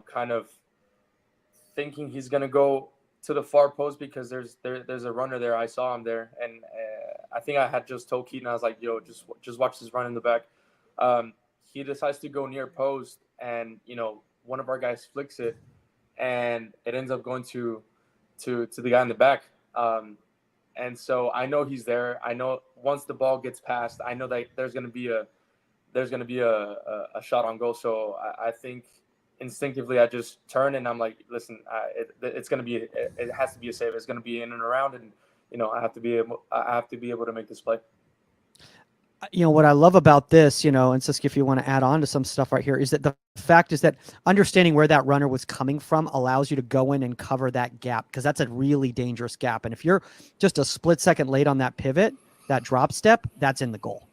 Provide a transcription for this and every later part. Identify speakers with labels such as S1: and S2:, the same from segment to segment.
S1: kind of thinking he's gonna go to the far post because there's a runner there. I saw him there, and I think I had just told Keaton, I was like, "Yo, just watch this run in the back." He decides to go near post, and one of our guys flicks it, and it ends up going to the guy in the back. And so I know he's there. I know once the ball gets passed, I know that there's gonna be a shot on goal. So I think instinctively I just turn and I'm like, listen, it's gonna be it has to be a save. It's gonna be in and around, and I have to be able to make this play.
S2: What I love about this, and Siski, if you want to add on to some stuff right here, is that the fact is that understanding where that runner was coming from allows you to go in and cover that gap, because that's a really dangerous gap. And if you're just a split second late on that pivot, that drop step, that's in the goal.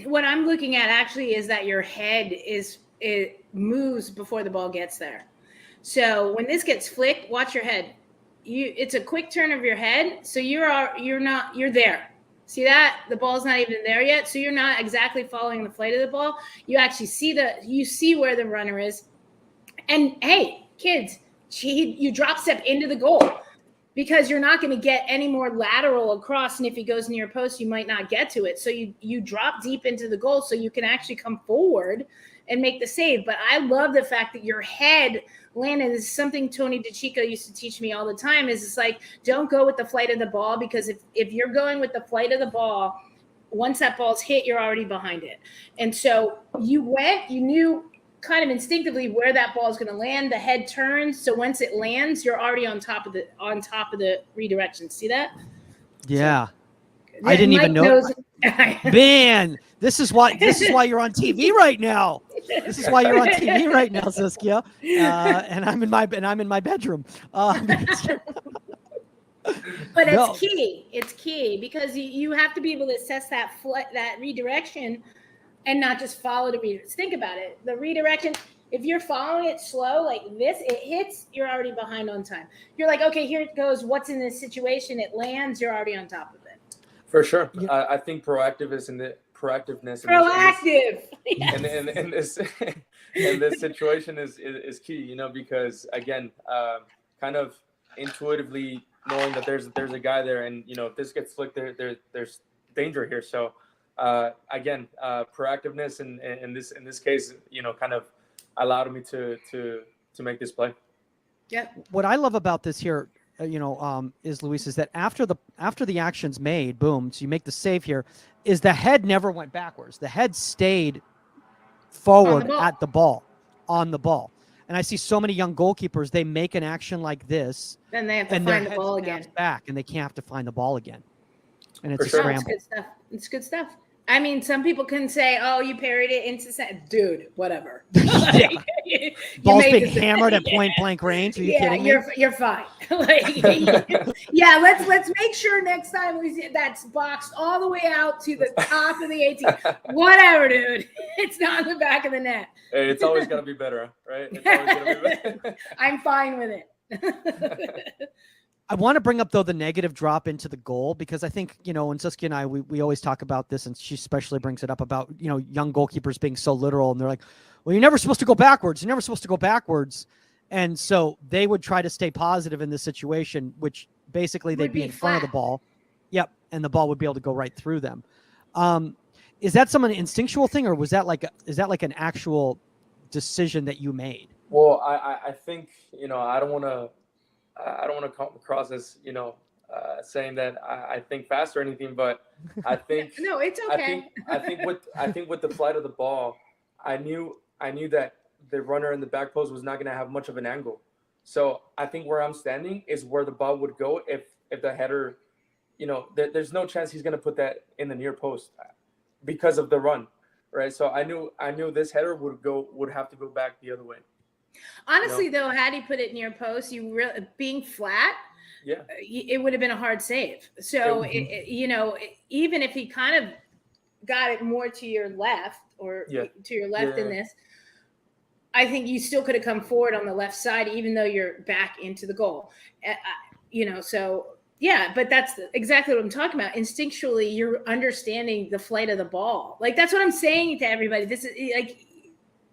S3: What I'm looking at actually is that your head it moves before the ball gets there. So when this gets flicked, watch your head. It's a quick turn of your head, so you're there. See that? The ball's not even there yet. So you're not exactly following the flight of the ball. You actually see where the runner is. And hey, kids, you drop step into the goal, because you're not going to get any more lateral across. And if he goes near post, you might not get to it. So you drop deep into the goal so you can actually come forward and make the save. But I love the fact that your head landed. This is something Tony DeChico used to teach me all the time, is it's like, don't go with the flight of the ball, because if you're going with the flight of the ball, once that ball's hit, you're already behind it. And so you knew kind of instinctively where that ball is going to land. The head turns, so once it lands, you're already on top of the redirection. See that?
S2: Yeah.
S3: So,
S2: I didn't even know.
S3: Knows.
S2: Man, this is why you're on TV right now. This is why you're on TV right now, Saskia. And I'm in my bedroom.
S3: But it's key. It's key, because you have to be able to assess that redirection and not just follow the redirection. Think about it. The redirection, if you're following it slow like this, it hits, you're already behind on time. You're like, okay, here it goes. What's in this situation? It lands, you're already on top of it.
S1: For sure. I think proactiveness in this situation is key, because again, kind of intuitively knowing that there's a guy there, and if this gets flicked, there's danger here. So again, proactiveness in this case, kind of allowed me to make this play.
S3: Yeah.
S2: What I love about this here, is Luis, is that after the action's made, boom, so you make the save here, is the head never went backwards. The head stayed forward on the ball. And I see so many young goalkeepers, they make an action like this,
S3: then they have to find the ball again
S2: back, and they can't have to find the ball again. And it's
S1: For
S2: a
S1: sure.
S2: scramble.
S3: It's good stuff. I mean, some people can say, "Oh, you parried it into dude, whatever." Like,
S2: Ball's being hammered at point blank range. Are you kidding me?
S3: You're fine. Yeah, let's make sure next time we see that's boxed all the way out to the top of the 18. Whatever, dude. It's not in the back of the net.
S1: Hey, it's always gonna be better, right? It's always gonna be better.
S3: I'm fine with it.
S2: I want to bring up, though, the negative drop into the goal, because I think, when Saskia and I, we always talk about this, and she especially brings it up about, young goalkeepers being so literal, and they're like, well, you're never supposed to go backwards. You're never supposed to go backwards. And so they would try to stay positive in this situation, which basically they'd be in front of the ball. Yep. And the ball would be able to go right through them. Is that some instinctual thing, or is that like an actual decision that you made?
S1: Well, I think, I don't want to come across as, saying that I think fast or anything, but I think
S3: no, it's okay.
S1: I think with the flight of the ball, I knew that the runner in the back post was not going to have much of an angle. So I think where I'm standing is where the ball would go if the header, there's no chance he's going to put that in the near post because of the run, right? So I knew this header would have to go back the other way.
S3: Honestly, though, had he put it near post, being flat,
S1: yeah,
S3: it would have been a hard save. So, even if he kind of got it more to your left or to your left in this, I think you still could have come forward on the left side, even though you're back into the goal. So yeah, but that's exactly what I'm talking about. Instinctually, you're understanding the flight of the ball. Like, that's what I'm saying to everybody. This is like,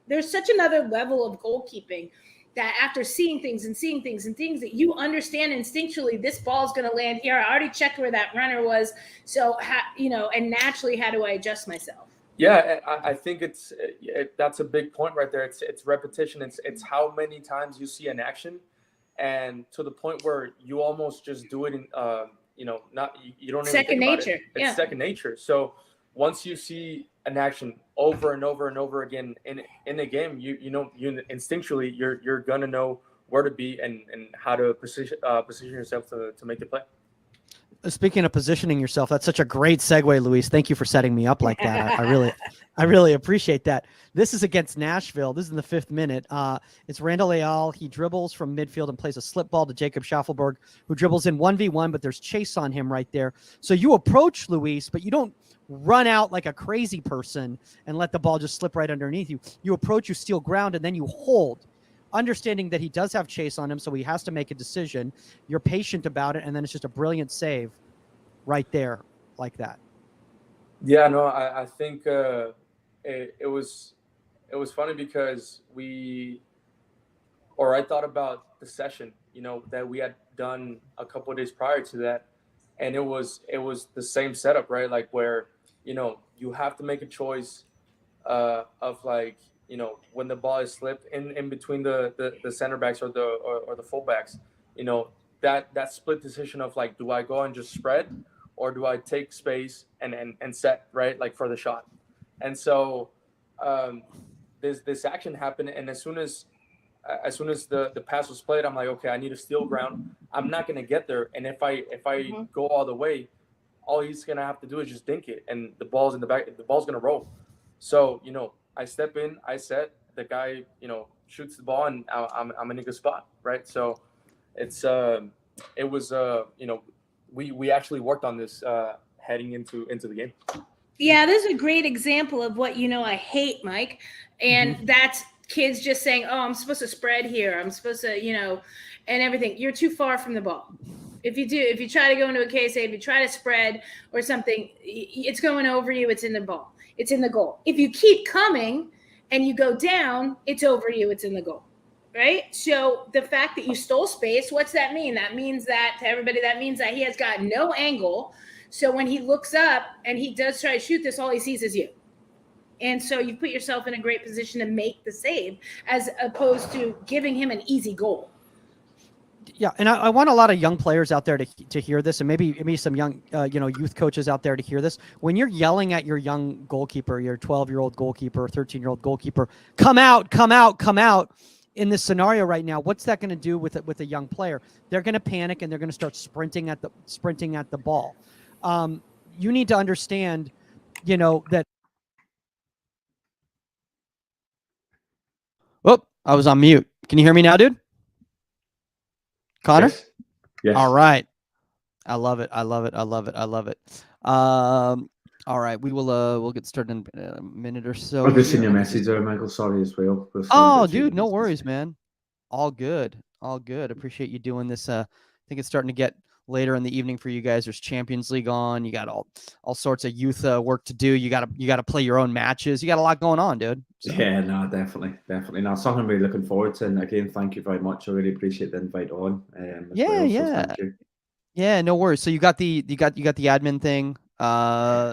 S3: there's such another level of goalkeeping that after seeing things that you understand instinctually, this ball is going to land here. I already checked where that runner was. So, and naturally, how do I adjust myself?
S1: Yeah, I think that's a big point right there. It's repetition. It's how many times you see an action, and to the point where you almost just do it in, not you don't even
S3: second
S1: think about
S3: nature.
S1: it. It's second nature. So once you see an action over and over and over again in the game, you instinctually you're gonna know where to be and how to position yourself to make the play.
S2: Speaking of positioning yourself, that's such a great segue, Luis. Thank you for setting me up like that. I really appreciate that. This is against Nashville. This is in the 5th minute. It's Randall Leal. He dribbles from midfield and plays a slip ball to Jacob Schaffelberg, who dribbles in 1v1, but there's chase on him right there. So you approach Luis, but you don't run out like a crazy person and let the ball just slip right underneath you. You approach, you steal ground, and then you hold, understanding that he does have chase on him, so he has to make a decision. You're patient about it, and then it's just a brilliant save right there like that.
S1: Yeah, no, I think it was funny because I thought about the session, that we had done a couple of days prior to that, and it was the same setup, right? Like where, you have to make a choice of like, when the ball is slipped in between the center backs or the full backs, that split decision of like, do I go and just spread, or do I take space and set, right, like for the shot? And so this action happened, and as soon as the pass was played, I'm like, okay, I need to steal ground. I'm not gonna get there, and if I go all the way, all he's gonna have to do is just dink it, and the ball's in the back. The ball's gonna roll. So I step in, I set, the guy, shoots the ball, and I'm in a good spot, right? So it was we actually worked on this heading into the game.
S3: Yeah, this is a great example of what I hate, Mike, and that's kids just saying, "Oh, I'm supposed to spread here. I'm supposed to, and everything." You're too far from the ball. If you try to go into a case, if you try to spread or something, it's going over you. It's in the ball. It's in the goal. If you keep coming and you go down, it's over you. It's in the goal, right? So the fact that you stole space, what's that mean? That means that to everybody, that means that he has got no angle. So when he looks up and he does try to shoot this, all he sees is you. And so you put yourself in a great position to make the save as opposed to giving him an easy goal.
S2: Yeah, and I want a lot of young players out there to hear this, and maybe some young youth coaches out there to hear this. When you're yelling at your young goalkeeper, your 12-year-old goalkeeper, 13-year-old goalkeeper, come out, come out, come out. In this scenario right now, what's that going to do with a young player? They're going to panic and they're going to start sprinting at the ball. You need to understand, that. Oh, I was on mute. Can you hear me now, dude? Connor?
S4: Yes.
S2: All right. I love it. All right. We'll get started in a minute or so.
S4: I've just seen your message there, Michael. Sorry as well.
S2: Oh, dude, no worries, man. All good. Appreciate you doing this. I think it's starting to get later in the evening for you guys. There's Champions League on. You got all sorts of youth work to do. You got to play your own matches. You got a lot going on, dude. So.
S4: Yeah, no, definitely. Now, something I'm really looking forward to. And again, thank you very much. I really appreciate the invite on.
S2: Yeah, no worries. So you got the admin thing.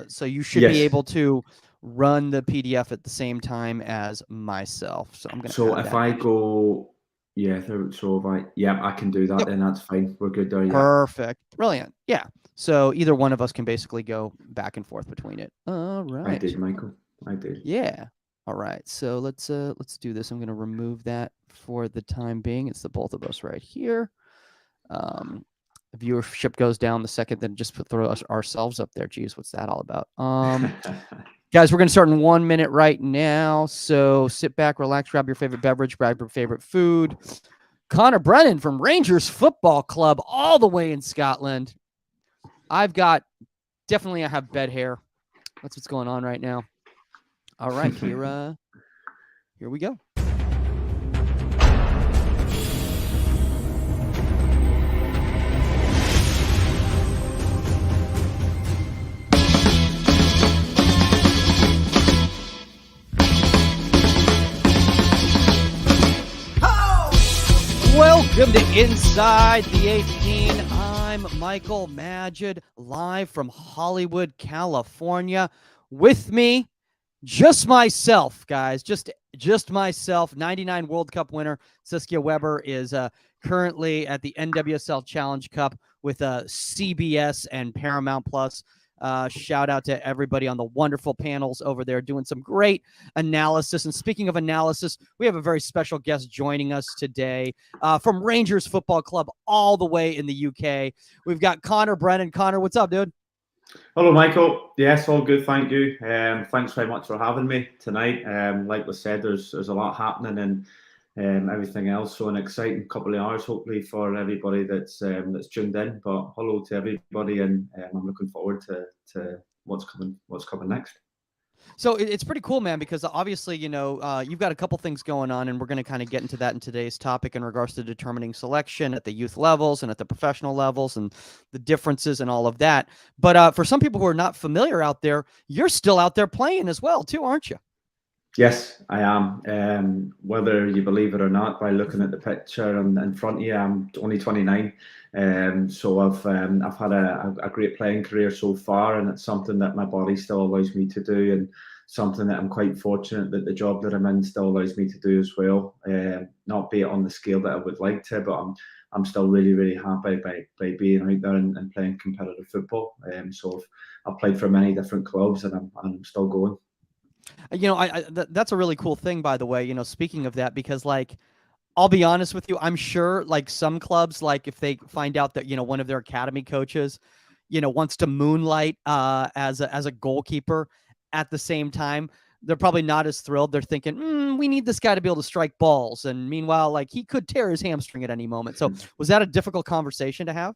S2: So you should be able to run the PDF at the same time as myself. So I'm gonna.
S4: So if I go. Yeah, I can do that. Yep. Then that's fine. We're good there. Yeah.
S2: Perfect. Brilliant. Yeah. So either one of us can basically go back and forth between it. All right.
S4: I did, Michael. I did.
S2: Yeah. All right. So let's do this. I'm going to remove that for the time being. It's the both of us right here. Viewership goes down the second, then just throw ourselves up there. Geez, what's that all about? Guys, we're going to start in 1 minute right now. So sit back, relax, grab your favorite beverage, grab your favorite food. Conor Brennan from Rangers Football Club all the way in Scotland. I have bed hair. That's what's going on right now. All right, here we go. Welcome to Inside the 18. I'm Michael Magid, live from Hollywood, California. With me, just myself, guys. Just myself. 99 World Cup winner Saskia Weber is currently at the NWSL Challenge Cup with CBS and Paramount Plus. Shout out to everybody on the wonderful panels over there doing some great analysis. And speaking of analysis, we have a very special guest joining us today from Rangers Football Club all the way in the UK. We've got Conor Brennan. Conor, what's up, dude?
S4: Hello, Michael. Yes, all good. Thank you. Thanks very much for having me tonight. Like we said, there's a lot happening and everything else. So an exciting couple of hours, hopefully, for everybody that's tuned in. But hello to everybody, and I'm looking forward to what's coming next.
S2: So it's pretty cool, man, because obviously, you've got a couple things going on, and we're going to kind of get into that in today's topic in regards to determining selection at the youth levels and at the professional levels and the differences and all of that. But for some people who are not familiar out there, you're still out there playing as well, too, aren't you?
S4: Yes, I am. Whether you believe it or not, by looking at the picture in front of you, I'm only 29. So I've had a great playing career so far, and it's something that my body still allows me to do, and something that I'm quite fortunate that the job that I'm in still allows me to do as well. Not be it on the scale that I would like to, but I'm still really, really happy by being out there and playing competitive football. So I've played for many different clubs, and I'm still going.
S2: That's a really cool thing, by the way, speaking of that, because I'll be honest with you, I'm sure some clubs, if they find out that, one of their academy coaches, wants to moonlight as a goalkeeper at the same time, they're probably not as thrilled. They're thinking, we need this guy to be able to strike balls. And meanwhile, he could tear his hamstring at any moment. So was that a difficult conversation to have?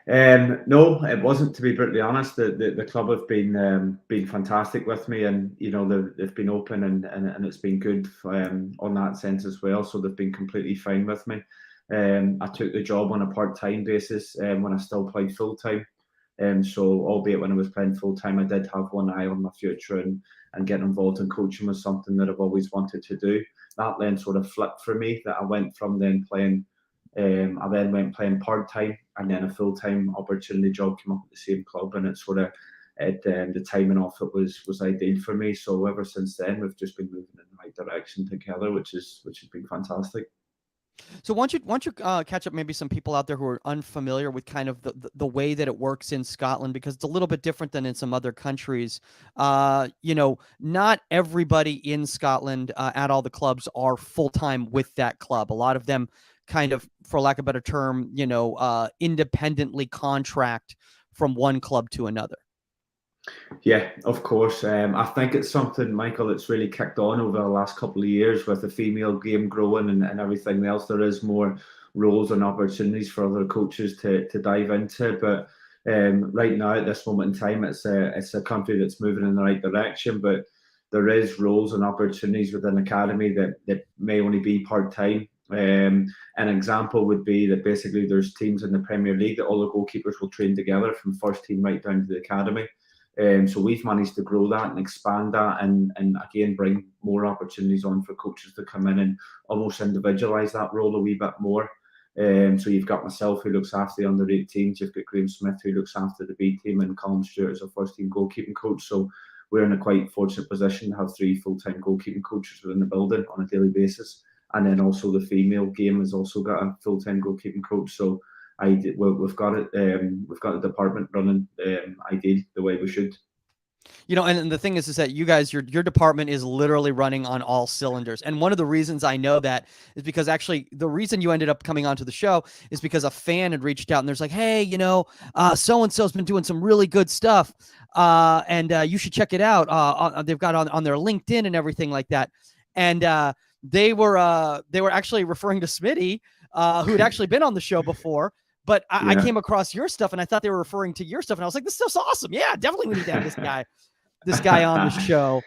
S4: No, it wasn't, to be brutally honest. The club have been fantastic with me, and they've been open and it's been good on that sense as well. So they've been completely fine with me. I took the job on a part-time basis when I still played full-time. So albeit when I was playing full-time, I did have one eye on my future, and getting involved in coaching was something that I've always wanted to do. That then sort of flipped for me, that I went from then playing I then went playing part-time, and then a full-time opportunity job came up at the same club, and the timing of it was ideal for me. So ever since then, we've just been moving in the right direction together, which has been fantastic.
S2: So why don't you catch up maybe some people out there who are unfamiliar with kind of the way that it works in Scotland, because it's a little bit different than in some other countries. Not everybody in Scotland at all the clubs are full-time with that club. A lot of them kind of, for lack of a better term, independently contract from one club to another.
S4: Yeah, of course. I think it's something, Michael, that's really kicked on over the last couple of years with the female game growing and everything else. There is more roles and opportunities for other coaches to dive into. But right now, at this moment in time, it's a country that's moving in the right direction. But there is roles and opportunities within academy that may only be part-time. An example would be that basically there's teams in the Premier League that all the goalkeepers will train together from first team right down to the academy. So we've managed to grow that and expand that, and again bring more opportunities on for coaches to come in and almost individualise that role a wee bit more. So you've got myself, who looks after the under-18s, you've got Graham Smith, who looks after the B team, and Colin Stewart as a first team goalkeeping coach. So we're in a quite fortunate position to have 3 full-time goalkeeping coaches within the building on a daily basis. And then also the female game has also got a full-time goalkeeping coach. So we've got it. We've got the department running ideal the way we should.
S2: And the thing is that you guys, your department is literally running on all cylinders. And one of the reasons I know that is because actually the reason you ended up coming onto the show is because a fan had reached out and there's like, hey, so-and-so's been doing some really good stuff. And you should check it out. They've got on their LinkedIn and everything like that. And they were actually referring to Smitty, who had actually been on the show before. But I came across your stuff and I thought they were referring to your stuff. And I was like, this stuff's awesome. Yeah, definitely we need to have this guy on the show.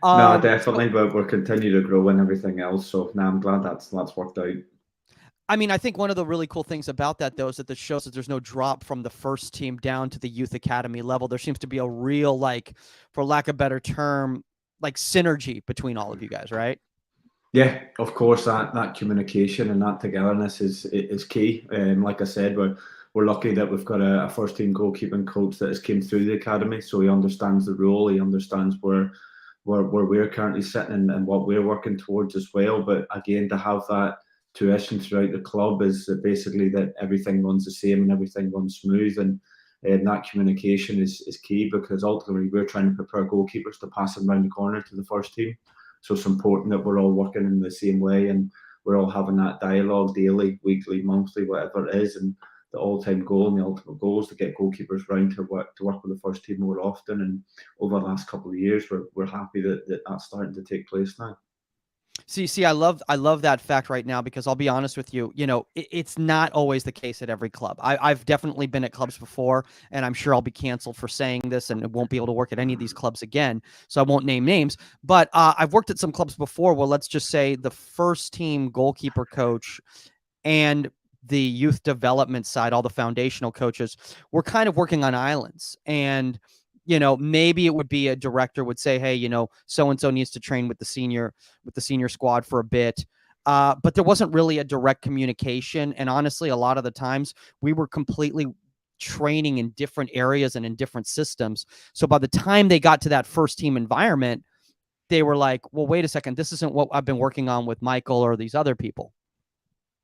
S4: No, definitely. But we're continuing to grow and everything else. So now I'm glad that's worked out.
S2: I mean, I think one of the really cool things about that, though, is that this shows that there's no drop from the first team down to the youth academy level. There seems to be a real, for lack of a better term, synergy between all of you guys, right?
S4: Yeah, of course, that communication and that togetherness is key. Like I said, we're lucky that we've got a first team goalkeeping coach that has came through the academy, so he understands the role, he understands where we're currently sitting and what we're working towards as well. But again, to have that tuition throughout the club is basically that everything runs the same and everything runs smooth, and that communication is key, because ultimately we're trying to prepare goalkeepers to pass them around the corner to the first team. So it's important that we're all working in the same way and we're all having that dialogue daily, weekly, monthly, whatever it is. And the all-time goal and the ultimate goal is to get goalkeepers round to work with the first team more often. And over the last couple of years, we're happy that that's starting to take place now.
S2: See, I love that fact right now, because I'll be honest with you, it's not always the case at every club. I've definitely been at clubs before, and I'm sure I'll be canceled for saying this and won't be able to work at any of these clubs again, so I won't name names. But I've worked at some clubs before where, let's just say, the first team goalkeeper coach and the youth development side, all the foundational coaches, were kind of working on islands. And maybe it would be a director would say, hey, so-and-so needs to train with the senior squad for a bit. But there wasn't really a direct communication. And honestly, a lot of the times we were completely training in different areas and in different systems. So by the time they got to that first team environment, they were like, well, wait a second, this isn't what I've been working on with Michael or these other people.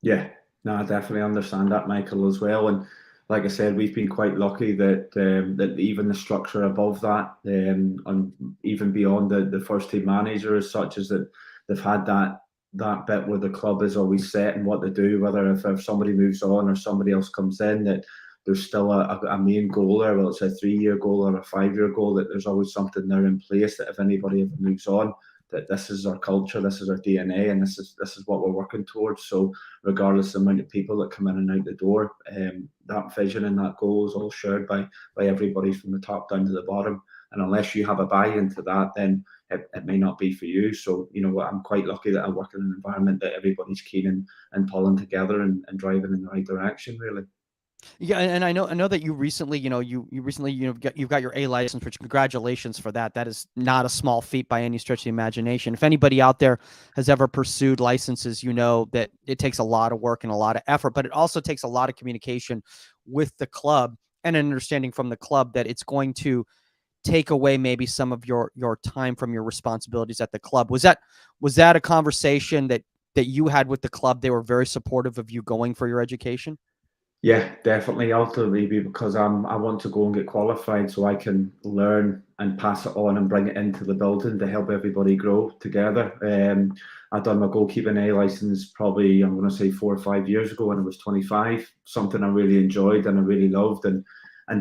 S4: Yeah, no, I definitely understand that, Michael, as well. And like I said, we've been quite lucky that that even the structure above that, and even beyond the first team manager as such, is that they've had that bit where the club is always set and what to do, whether if somebody moves on or somebody else comes in, that there's still a main goal there, whether it's a 3-year goal or a 5-year goal, that there's always something there in place, that if anybody ever moves on, that this is our culture, this is our DNA, and this is what we're working towards. So regardless of the amount of people that come in and out the door, that vision and that goal is all shared by everybody from the top down to the bottom. And unless you have a buy-in to that, then it may not be for you. So, I'm quite lucky that I work in an environment that everybody's keen and pulling together and driving in the right direction, really.
S2: Yeah, and I know that you recently, you recently, you've got your A license, which congratulations for that. That is not a small feat by any stretch of the imagination. If anybody out there has ever pursued licenses, that it takes a lot of work and a lot of effort, but it also takes a lot of communication with the club and an understanding from the club that it's going to take away maybe some of your time from your responsibilities at the club. Was that a conversation that you had with the club? They were very supportive of you going for your education?
S4: Yeah, definitely. Ultimately, because I want to go and get qualified so I can learn and pass it on and bring it into the building to help everybody grow together. I've done my goalkeeping A license probably, I'm going to say 4 or 5 years ago when I was 25, something I really enjoyed and I really loved. And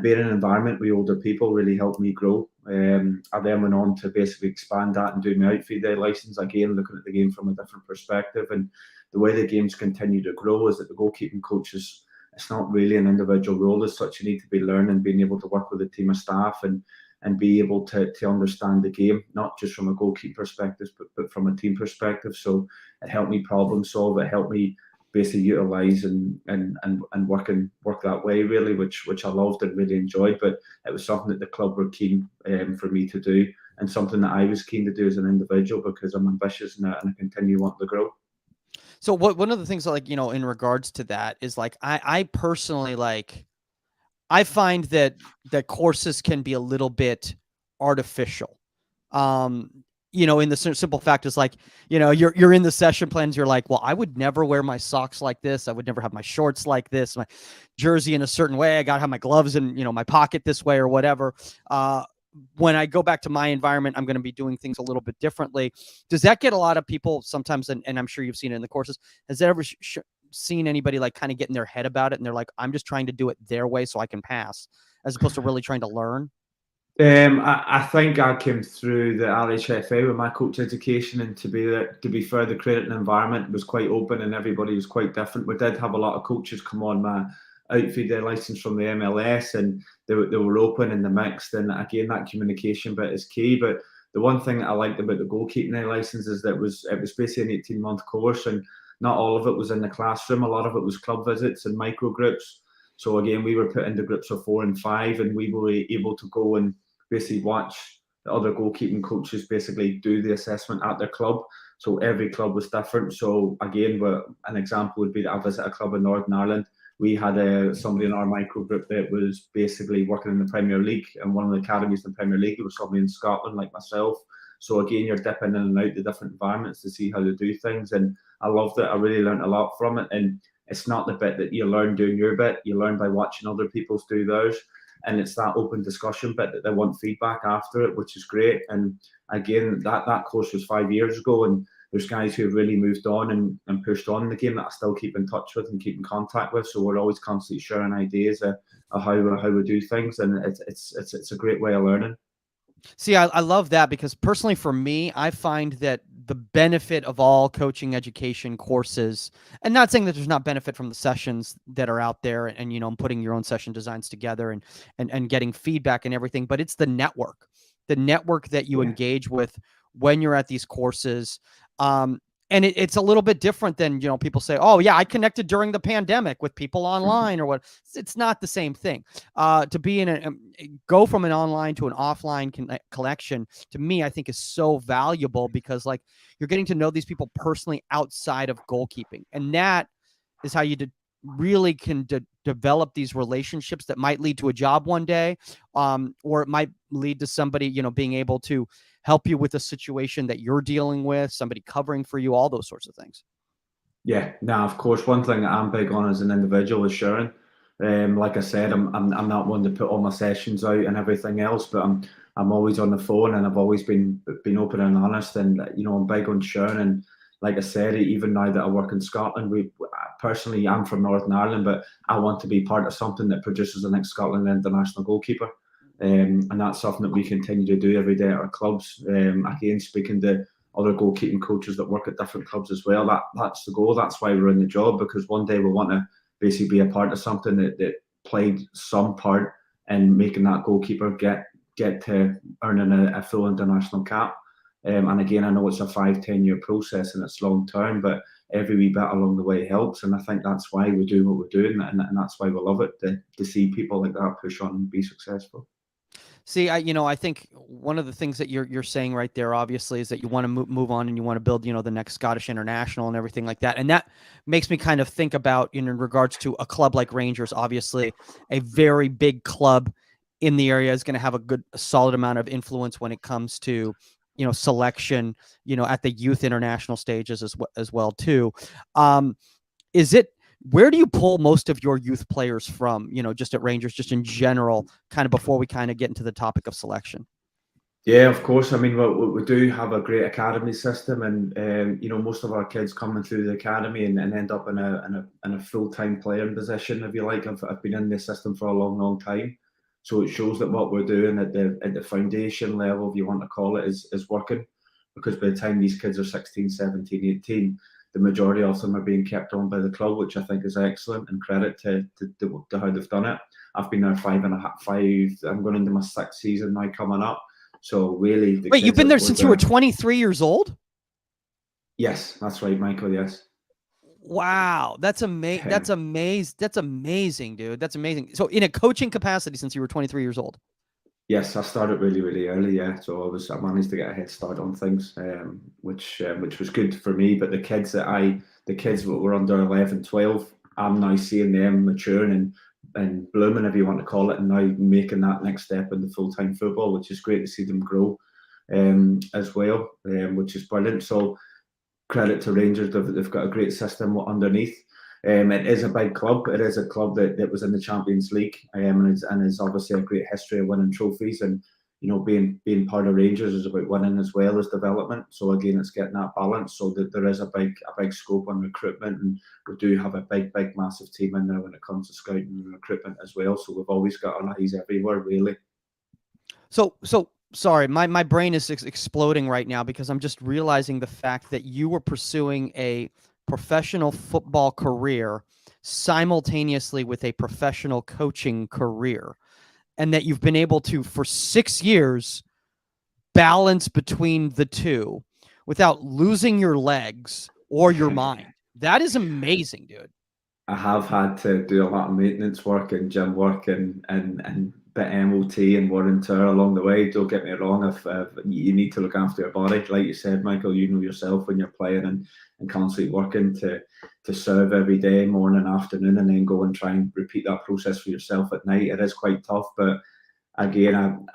S4: being in an environment with older people really helped me grow. I then went on to basically expand that and do my outfield A license, again, looking at the game from a different perspective. And the way the games continue to grow is that the goalkeeping coaches, it's not really an individual role as such. You need to be learning, being able to work with a team of staff and be able to understand the game, not just from a goalkeeper perspective, but from a team perspective. So it helped me problem solve. It helped me basically utilise and work that way, really, which I loved and really enjoyed. But it was something that the club were keen for me to do, and something that I was keen to do as an individual, because I'm ambitious and I continue wanting to grow.
S2: So one of the things, like, in regards to that is, like, I personally, like, I find that courses can be a little bit artificial. In the simple fact is, like, you're in the session plans. You're like, well, I would never wear my socks like this. I would never have my shorts like this, my jersey in a certain way. I got to have my gloves in, my pocket this way or whatever. When I go back to my environment, I'm going to be doing things a little bit differently. Does that get a lot of people sometimes? And I'm sure you've seen it in the courses. Has that ever seen anybody, like, kind of get in their head about it, and they're like, I'm just trying to do it their way so I can pass, as opposed to really trying to learn?
S4: I think I came through the RHFA with my coach education, and to be fair, the credit environment was quite open and everybody was quite different. We did have a lot of coaches come on my outfield their license from the MLS, and they were open and they mixed. And again, that communication bit is key. But the one thing that I liked about the goalkeeping license is that it was basically an 18-month course, and not all of it was in the classroom. A lot of it was club visits and micro groups. So again, we were put into groups of 4 and 5, and we were able to go and basically watch the other goalkeeping coaches basically do the assessment at their club. So every club was different. So again, an example would be that I visit a club in Northern Ireland. We had somebody in our micro group that was basically working in the Premier League, and one of the academies in the Premier League. It was somebody in Scotland like myself. So again, you're dipping in and out the different environments to see how to do things. And I loved it. I really learned a lot from it. And it's not the bit that you learn doing your bit. You learn by watching other people's do theirs. And it's that open discussion bit that they want feedback after it, which is great. And again, that course was 5 years ago. And there's guys who have really moved on and pushed on in the game that I still keep in touch with and keep in contact with. So we're always constantly sharing ideas of how we do things. And it's a great way of learning.
S2: See, I love that, because personally for me, I find that the benefit of all coaching education courses, and not saying that there's not benefit from the sessions that are out there and, you know, putting your own session designs together and getting feedback and everything, but it's the network that you engage with when you're at these courses. And it's a little bit different than, you know, people say, oh yeah, I connected during the pandemic with people online or what. It's not the same thing. To be go from an online to an offline collection, to me, I think is so valuable, because like you're getting to know these people personally outside of goalkeeping. And that is how you really can develop these relationships that might lead to a job one day, or it might lead to somebody, you know, being able to help you with a situation that you're dealing with, somebody covering for you, all those sorts of things.
S4: Yeah, now of course, one thing that I'm big on as an individual is sharing. Like I said, I'm not one to put all my sessions out and everything else, but I'm always on the phone, and I've always been open and honest, and you know, I'm big on sharing. And like I said, even now that I work in Scotland, personally, I'm from Northern Ireland, but I want to be part of something that produces the next Scotland international goalkeeper. And that's something that we continue to do every day at our clubs. Again, speaking to other goalkeeping coaches that work at different clubs as well, that's the goal. That's why we're in the job, because one day we want to basically be a part of something that played some part in making that goalkeeper get to earning a full international cap. And again, I know it's a 5-10 year process and it's long term, but every wee bit along the way helps. And I think that's why we do what we're doing, and that's why we love it, to see people like that push on and be successful.
S2: See, I think one of the things that you're saying right there, obviously, is that you want to move on and you want to build, you know, the next Scottish international and everything like that. And that makes me kind of think about, in regards to a club like Rangers, obviously a very big club in the area is going to have a solid amount of influence when it comes to, you know, selection, you know, at the youth international stages as well too. Where do you pull most of your youth players from, you know, just at Rangers, just in general, kind of before we kind of get into the topic of selection?
S4: Yeah, of course. I mean, we do have a great academy system, and you know, most of our kids coming through the academy and end up in a full-time playing position, if you like. I've been in this system for a long time, so it shows that what we're doing at the foundation level, if you want to call it, is working. Because by the time these kids are 16, 17, 18, the majority of them are being kept on by the club, which I think is excellent, and credit to how they've done it. I've been there 5.5. I'm going into my 6th season now coming up. So really,
S2: wait, you've been there since you were 23 years old?
S4: Yes, that's right, Michael. Yes.
S2: Wow, that's amazing. That's amazing, dude. That's amazing. So, in a coaching capacity, since you were 23 years old.
S4: Yes, I started really early, yeah. So I managed to get a head start on things, which was good for me. But the kids that were under 11, 12, I'm now seeing them maturing and blooming, if you want to call it, and now making that next step into full-time football, which is great to see them grow as well, which is brilliant. So credit to Rangers, they've got a great system underneath. It is a big club. It is a club that was in the Champions League, and is obviously a great history of winning trophies. And you know, being part of Rangers is about winning as well as development. So again, it's getting that balance. So that there is a big scope on recruitment, and we do have a big massive team in there when it comes to scouting and recruitment as well. So we've always got our eyes everywhere, really.
S2: So sorry, my brain is exploding right now, because I'm just realizing the fact that you were pursuing a professional football career simultaneously with a professional coaching career, and that you've been able to, for 6 years, balance between the two without losing your legs or your mind. That is amazing, dude.
S4: I have had to do a lot of maintenance work and gym work and bit MOT and wear and tear along the way. Don't get me wrong. If you need to look after your body, like you said, Michael, you know yourself when you're playing and constantly working to serve every day, morning, afternoon, and then go and try and repeat that process for yourself at night. It is quite tough, but again,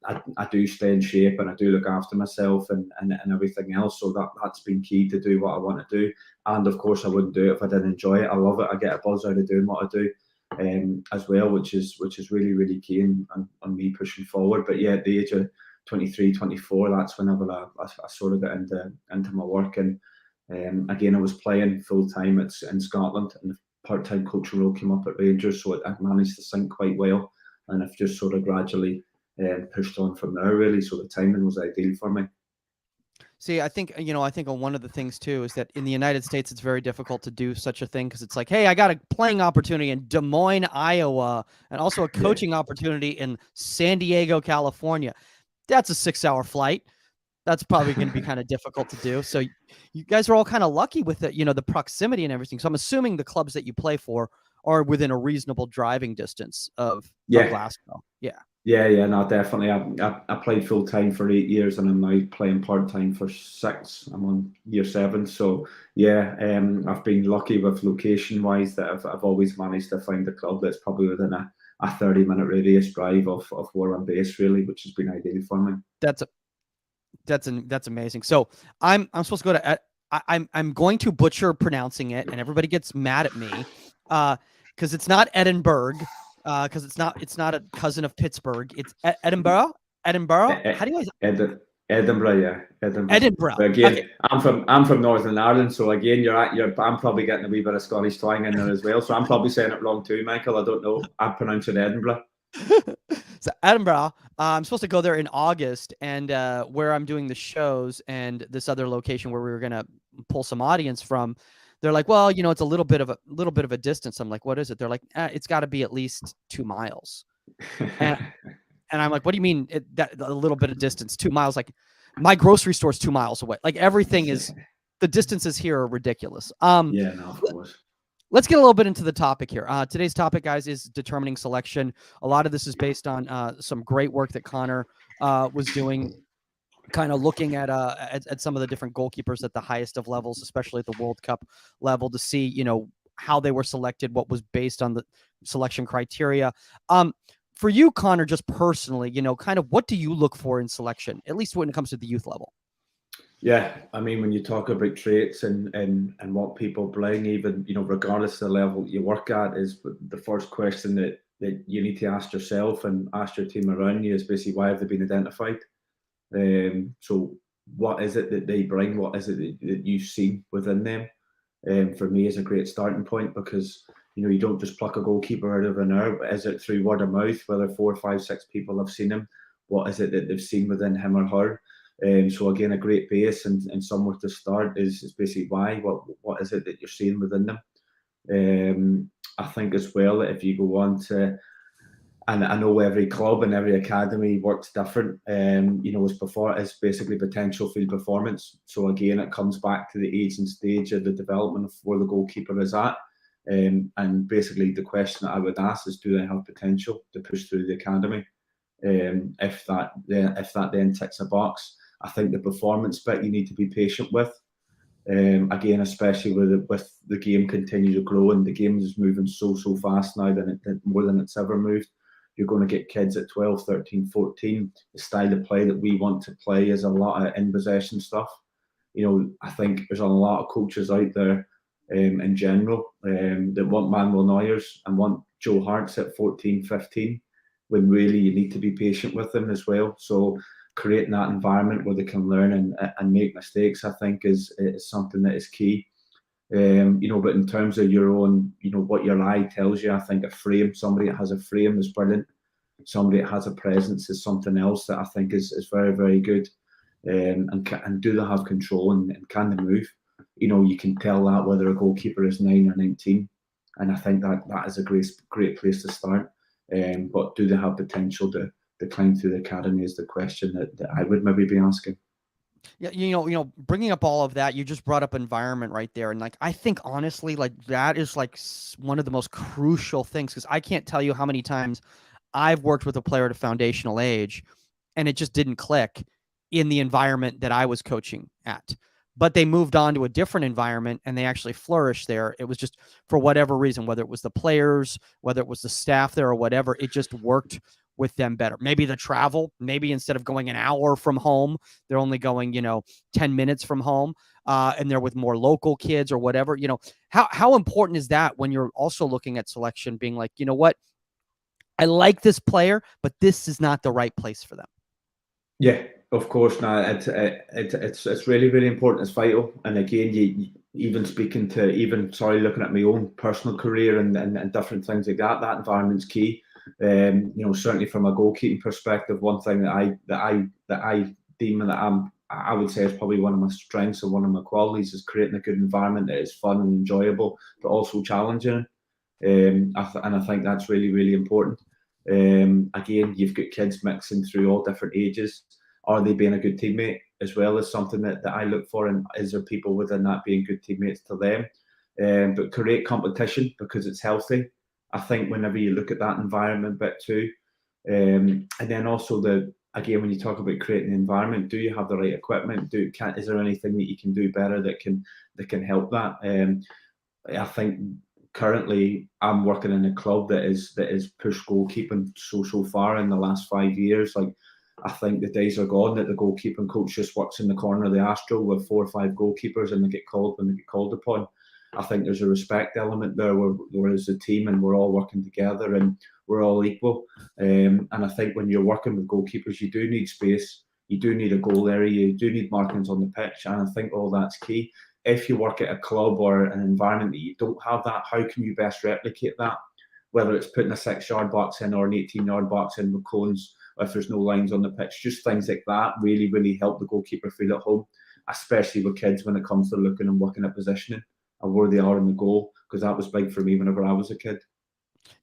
S4: I do stay in shape and I do look after myself and everything else. So that's been key to do what I want to do. And of course, I wouldn't do it if I didn't enjoy it. I love it. I get a buzz out of doing what I do. As well, which is really, really key on me pushing forward. But yeah, at the age of 23, 24, that's whenever I sort of got into my work. And again, I was playing full time in Scotland, and the part-time coaching role came up at Rangers, so I managed to sync quite well, and I've just sort of gradually pushed on from there, really. So the timing was ideal for me.
S2: See, I think one of the things too is that in the United States, it's very difficult to do such a thing because it's like, hey, I got a playing opportunity in Des Moines, Iowa, and also a coaching opportunity in San Diego, California. That's a 6-hour flight. That's probably going to be kind of difficult to do. So you guys are all kind of lucky with it, the proximity and everything. So I'm assuming the clubs that you play for are within a reasonable driving distance of Glasgow.
S4: Yeah, no, definitely. I played full time for 8 years, and I'm now playing part time for 6. I'm on year 7, so yeah, I've been lucky with location wise that I've always managed to find a club that's probably within a 30-minute radius drive of where I'm based, really, which has been ideal for me.
S2: That's amazing. So I'm supposed to go to I'm going to butcher pronouncing it, and everybody gets mad at me because it's not Edinburgh. Because it's not a cousin of Pittsburgh. It's Edinburgh. How do you guys?
S4: Edinburgh, yeah,
S2: Edinburgh.
S4: But again,
S2: okay.
S4: I'm from Northern Ireland, so again, I'm probably getting a wee bit of Scottish twang in there as well. So I'm probably saying it wrong too, Michael. I don't know. I pronounce it Edinburgh.
S2: So Edinburgh. I'm supposed to go there in August, and where I'm doing the shows and this other location where we were gonna pull some audience from. They're like, well, it's a little bit of a distance. I'm like, what is it? They're like, it's got to be at least 2 miles. And I'm like, what do you mean that a little bit of distance? 2 miles? Like, my grocery store's 2 miles away. Like, everything is, the distances here are ridiculous.
S4: Yeah, no, of course.
S2: Let's get a little bit into the topic here. Today's topic, guys, is determining selection. A lot of this is based on some great work that Conor was doing, kind of looking at some of the different goalkeepers at the highest of levels, especially at the World Cup level, to see, how they were selected, what was based on the selection criteria. For you, Conor, just personally, kind of what do you look for in selection, at least when it comes to the youth level?
S4: Yeah, I mean, when you talk about traits and what people bring, even, regardless of the level you work at, is the first question that you need to ask yourself and ask your team around you is basically, why have they been identified? So what is it that they bring? What is it that you've seen within them? For me, is a great starting point, because you don't just pluck a goalkeeper out of an air. But is it through word of mouth, whether 4, 5, 6 people have seen him? What is it that they've seen within him or her? So again, a great base and somewhere to start is basically why. What is it that you're seeing within them? I think as well that if you go on to, and I know every club and every academy works different, as basically potential field performance. So again, it comes back to the age and stage of the development of where the goalkeeper is at. And basically the question that I would ask is, do they have potential to push through the academy? If that then ticks a box, I think the performance bit you need to be patient with. Again, especially with the game continue to grow, and the game is moving so fast now more than it's ever moved. You're going to get kids at 12, 13, 14. The style of play that we want to play is a lot of in possession stuff. I think there's a lot of coaches out there in general that want Manuel Neuers and want Joe Hart's at 14, 15, when really you need to be patient with them as well. So creating that environment where they can learn and make mistakes, I think is something that is key. But in terms of your own, what your eye tells you, I think a frame, somebody that has a frame is brilliant. Somebody that has a presence is something else that I think is very, very good. And do they have control and can they move? You can tell that whether a goalkeeper is 9 or 19. And I think that is a great place to start. But do they have potential to climb through the academy is the question that I would maybe be asking.
S2: Yeah, bringing up all of that, you just brought up environment right there. And I think honestly, that is one of the most crucial things, because I can't tell you how many times I've worked with a player at a foundational age and it just didn't click in the environment that I was coaching at. But they moved on to a different environment and they actually flourished there. It was just for whatever reason, whether it was the players, whether it was the staff there or whatever, it just worked with them better. Maybe the travel, maybe instead of going an hour from home, they're only going, 10 minutes from home, and they're with more local kids or whatever. How important is that when you're also looking at selection, being like, you know what, I like this player, but this is not the right place for them.
S4: Yeah, of course. Now it's really, really important. It's vital. And again, you even speaking to looking at my own personal career and different things like that. That environment's key. Certainly from a goalkeeping perspective, one thing that I deem that I would say is probably one of my strengths and one of my qualities is creating a good environment that is fun and enjoyable, but also challenging. And I think that's really, really important. Again, you've got kids mixing through all different ages. Are they being a good teammate as well as something that I look for? And is there people within that being good teammates to them? But create competition because it's healthy. I think whenever you look at that environment bit too, and then also again, when you talk about creating the environment, do you have the right equipment? Is there anything that you can do better that can help that? I think currently I'm working in a club that is pushed goalkeeping so far in the last 5 years. Like, I think the days are gone that the goalkeeping coach just works in the corner of the Astro with 4 or 5 goalkeepers and they get called when they get called upon. I think there's a respect element there where we're as a team and we're all working together and we're all equal. And I think when you're working with goalkeepers, you do need space, you do need a goal area, you do need markings on the pitch, and I think all that's key. If you work at a club or an environment that you don't have that, how can you best replicate that? Whether it's putting a 6-yard box in or an 18-yard box in with cones, if there's no lines on the pitch, just things like that really, really help the goalkeeper feel at home, especially with kids when it comes to looking and working at positioning and where they are in the goal, because that was big for me whenever I was a kid.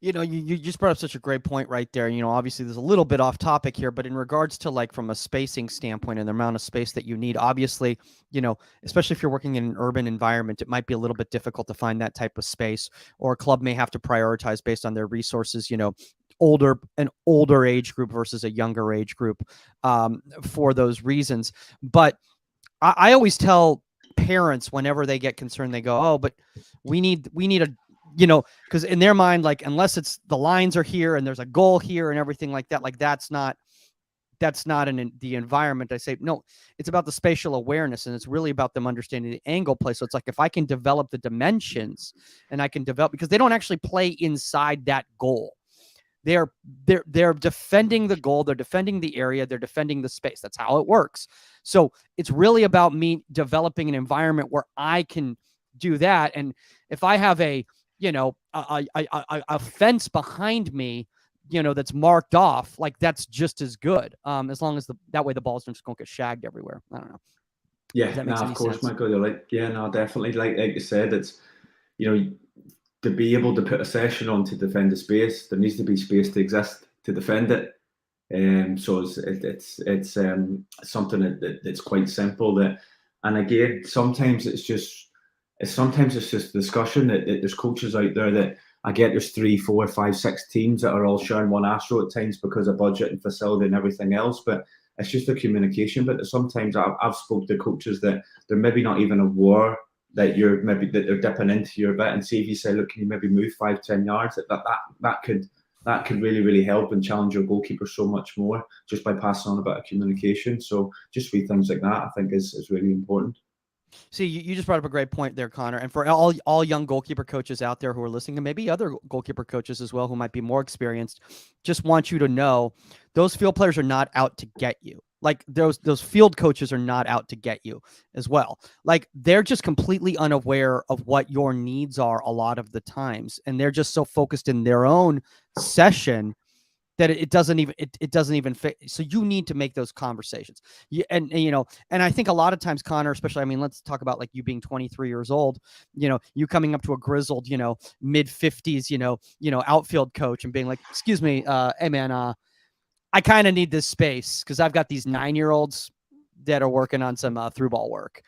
S2: You just brought up such a great point right there. Obviously there's a little bit off topic here, but in regards to like from a spacing standpoint and the amount of space that you need, obviously, especially if you're working in an urban environment, it might be a little bit difficult to find that type of space, or a club may have to prioritize based on their resources, an older age group versus a younger age group, for those reasons. But I always tell parents whenever they get concerned, they go, oh, but we need a, because in their mind, like, unless it's the lines are here and there's a goal here and everything like that, like that's not the environment. I say, no, it's about the spatial awareness, and it's really about them understanding the angle play. So it's like, if I can develop the dimensions and I can develop, because they don't actually play inside that goal. They're defending the goal. They're defending the area. They're defending the space. That's how it works. So it's really about me developing an environment where I can do that. And if I have a fence behind me, that's marked off, like that's just as good. As long as that way the balls don't get shagged everywhere. I don't know.
S4: Yeah, no, of course, Michael, you're right. Yeah, no, definitely. Like you said, it's, to be able to put a session on to defend the space, there needs to be space to exist to defend it. So it's something that's quite simple. And again, sometimes it's just discussion that there's coaches out there that I get there's 3, 4, 5, 6 teams that are all sharing one Astro at times because of budget and facility and everything else, but it's just a communication. But sometimes I've spoke to coaches that they're maybe not even aware that they're dipping into your bit, and see if you say, look, can you maybe move 5-10 yards? That could really, really help and challenge your goalkeeper so much more just by passing on a bit of communication. So just wee things like that, I think, is really important.
S2: See, you just brought up a great point there, Connor. And for all young goalkeeper coaches out there who are listening, and maybe other goalkeeper coaches as well who might be more experienced, just want you to know those field players are not out to get you. Like those field coaches are not out to get you as well. Like they're just completely unaware of what your needs are a lot of the times. And they're just so focused in their own session that it doesn't even fit. So you need to make those conversations. And I think a lot of times, Connor, especially, I mean, let's talk about like you being 23 years old, you coming up to a grizzled, mid 50s, outfield coach and being like, excuse me, hey man, I kind of need this space because I've got these 9-year-olds that are working on some through ball work.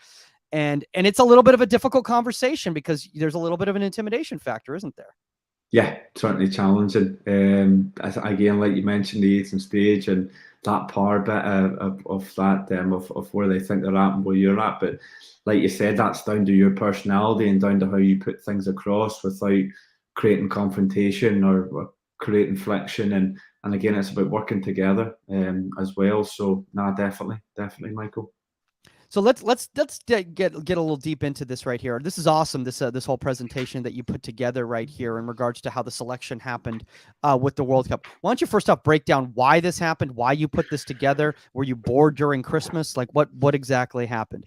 S2: And it's a little bit of a difficult conversation because there's a little bit of an intimidation factor, isn't there?
S4: Yeah, certainly challenging. Again, like you mentioned, the 18 stage and that power bit of that of where they think they're at and where you're at. But like you said, that's down to your personality and down to how you put things across without creating confrontation or creating friction. And again, it's about working together as well. So, nah, definitely, Michael.
S2: So let's get a little deep into this right here. This is awesome. This whole presentation that you put together right here in regards to how the selection happened with the World Cup. Why don't you first off break down why this happened, why you put this together? Were you bored during Christmas? Like what exactly happened?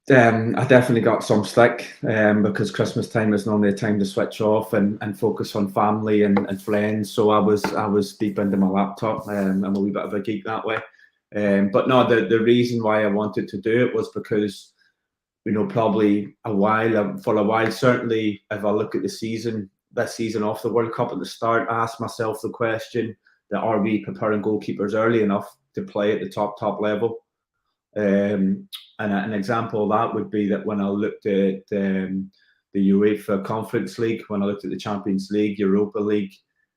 S4: I definitely got some stick because Christmas time is normally a time to switch off and focus on family and friends. So I was deep into my laptop. I'm a wee bit of a geek that way. But no, the reason why I wanted to do it was because, probably for a while, certainly if I look at this season off the World Cup at the start, I asked myself the question that are we preparing goalkeepers early enough to play at the top level? And an example of that would be that when I looked at the UEFA Conference League, when I looked at the Champions League, Europa League,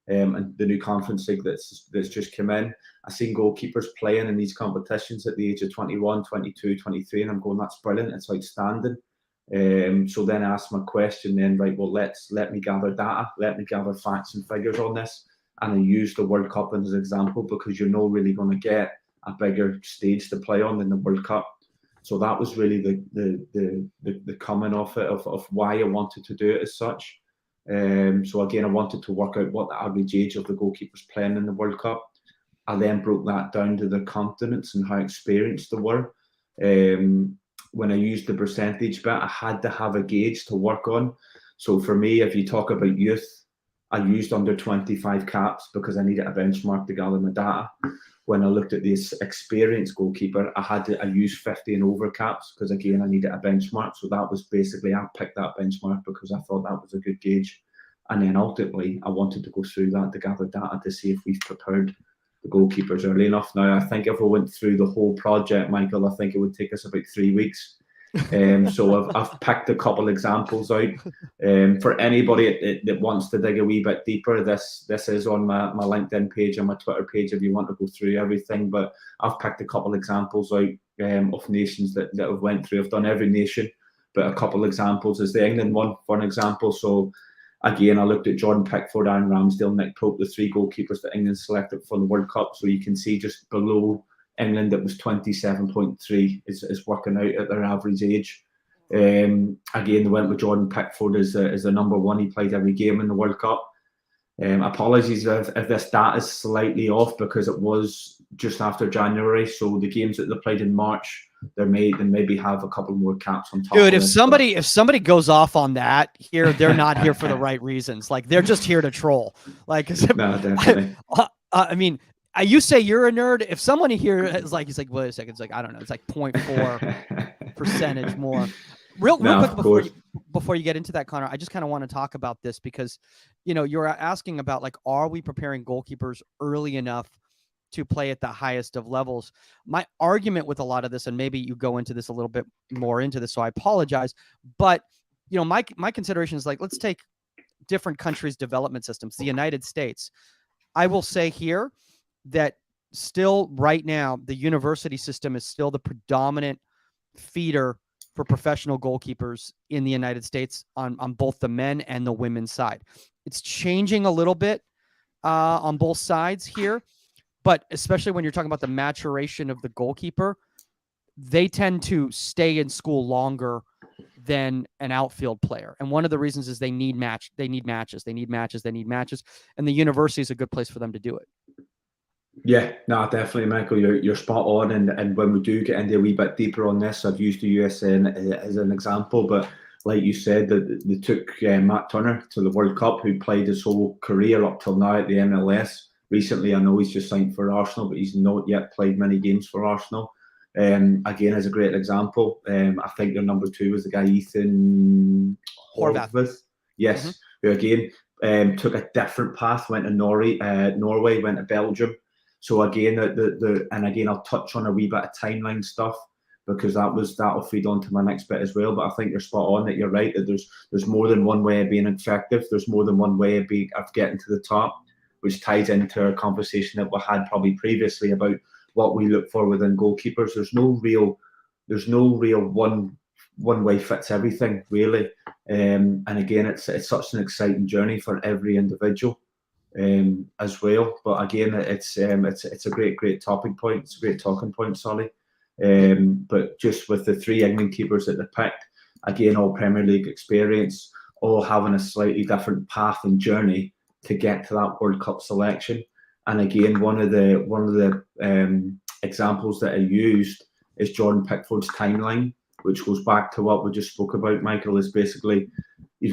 S4: and the new Conference League that's just come in, I seen goalkeepers playing in these competitions at the age of 21, 22, 23, and I'm going, that's brilliant, it's outstanding. So then I asked my question then, right, well, let me gather data, let me gather facts and figures on this. And I used the World Cup as an example because you're not really going to get a bigger stage to play on than the World Cup. So that was really the coming off it of why I wanted to do it as such. So again, I wanted to work out what the average age of the goalkeepers playing in the World Cup. I then broke that down to their continents and how experienced they were. When I used the percentage bit, I had to have a gauge to work on. So for me, if you talk about youth, I used under 25 caps because I needed a benchmark to gather my data. When I looked at this experienced goalkeeper, I used 50 and over caps because again I needed a benchmark. So that was basically, I picked that benchmark because I thought that was a good gauge. And then ultimately I wanted to go through that to gather data to see if we've prepared the goalkeepers early enough. Now I think if we went through the whole project, Michael, I think it would take us about 3 weeks. So I've picked a couple examples out. For anybody that wants to dig a wee bit deeper, this is on my LinkedIn page and my Twitter page if you want to go through everything. But I've picked a couple examples out of nations that have went through. I've done every nation, but a couple examples is the England one, for an example. So again, I looked at Jordan Pickford, Aaron Ramsdale, Nick Pope, the 3 goalkeepers that England selected for the World Cup. So you can see just below England, it was 27.3 is working out at their average age. Again, they went with Jordan Pickford as the number one. He played every game in the World Cup. Apologies if this data is slightly off because it was just after January. So the games that they played in March, they maybe have a couple more caps on top.
S2: Dude, if somebody goes off on that here, they're not here for the right reasons. Like they're just here to troll. Like,
S4: no, definitely.
S2: I mean, you say you're a nerd. If someone here is like, he's like, wait a second, it's like, I don't know, it's like 0.4 percentage more. Real quick before you get into that, Conor, I just kind of want to talk about this because, you're asking about like, are we preparing goalkeepers early enough to play at the highest of levels? My argument with a lot of this, and maybe you go into this a little bit more into this, so I apologize, but my consideration is like, let's take different countries' development systems. The United States, I will say here that still right now, the university system is still the predominant feeder for professional goalkeepers in the United States on both the men and the women's side. It's changing a little bit on both sides here, but especially when you're talking about the maturation of the goalkeeper, they tend to stay in school longer than an outfield player. And one of the reasons is they need matches. And the university is a good place for them to do it.
S4: Yeah, no, definitely, Michael. You're spot on. And when we do get into a wee bit deeper on this, I've used the USN as an example, but like you said, they took Matt Turner to the World Cup, who played his whole career up till now at the MLS. Recently, I know he's just signed for Arsenal, but he's not yet played many games for Arsenal. Again, as a great example, I think their number 2 was the guy Ethan Horvath. Yes, who again took a different path, went to Norway, went to Belgium. So again, and again, I'll touch on a wee bit of timeline stuff. because that'll feed on to my next bit as well. But I think you're spot on, that you're right, that there's more than one way of being effective. There's more than one way of getting to the top, which ties into our conversation that we had probably previously about what we look for within goalkeepers. There's no real one way fits everything, really. And again, it's such an exciting journey for every individual as well. But again, it's a great topic point. It's a great talking point, Solly. But just with the 3 England keepers that they picked, again, all Premier League experience, all having a slightly different path and journey to get to that World Cup selection. And again, one of the examples that I used is Jordan Pickford's timeline, which goes back to what we just spoke about, Michael. Is basically,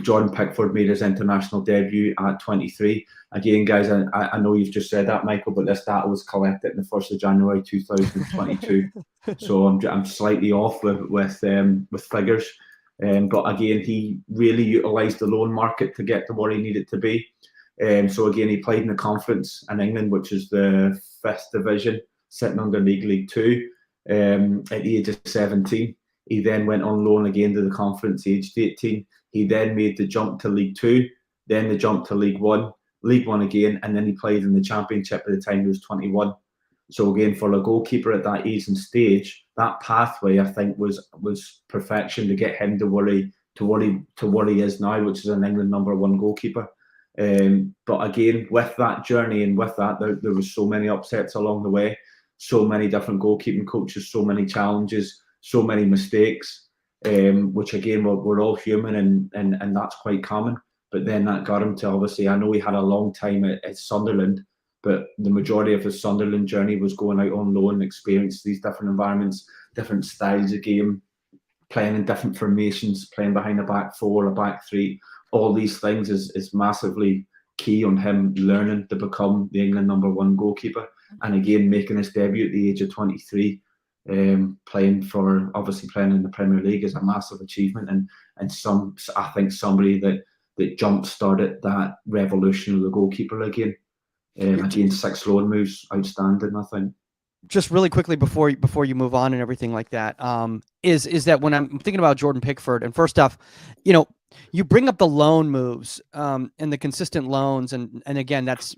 S4: Jordan Pickford made his international debut at 23. Again, guys, I know you've just said that, Michael, but this data was collected on the 1st of January 2022. So I'm slightly off with figures. But again, he really utilised the loan market to get to where he needed to be. So again, he played in the Conference in England, which is the 5th division, sitting under League 2 at the age of 17. He then went on loan again to the Conference, aged 18. He then made the jump to League 2, then the jump to League 1 again, and then he played in the Championship at the time he was 21. So again, for a goalkeeper at that age and stage, that pathway, I think, was perfection to get him to where he is now, which is an England #1 goalkeeper. But again, with that journey and with that, there was so many upsets along the way, so many different goalkeeping coaches, so many challenges, so many mistakes, which again, we're all human, and that's quite common. But then that got him to, obviously, I know he had a long time at Sunderland, but the majority of his Sunderland journey was going out on loan, experience these different environments, different styles of game, playing in different formations, playing behind a back 4, a back 3. All these things is massively key on him learning to become the England #1 goalkeeper. And again, making his debut at the age of 23, playing in the Premier League is a massive achievement, and I think somebody that jump started that revolution of the goalkeeper again. Again, 6 loan moves, outstanding, I think.
S2: Just really quickly before you move on and everything like that, is that when I'm thinking about Jordan Pickford, and first off, you bring up the loan moves and the consistent loans, and again, that's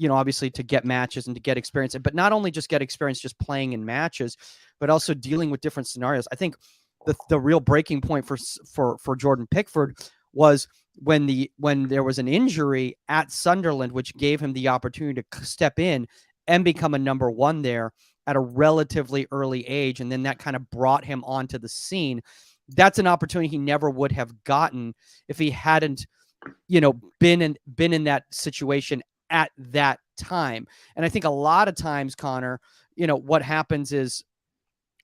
S2: obviously to get matches and to get experience, but not only just get experience just playing in matches, but also dealing with different scenarios. I think the real breaking point for Jordan Pickford was when there was an injury at Sunderland, which gave him the opportunity to step in and become a #1 there at a relatively early age. And then that kind of brought him onto the scene. That's an opportunity he never would have gotten if he hadn't, been in that situation at that time. And I think a lot of times, Conor, what happens is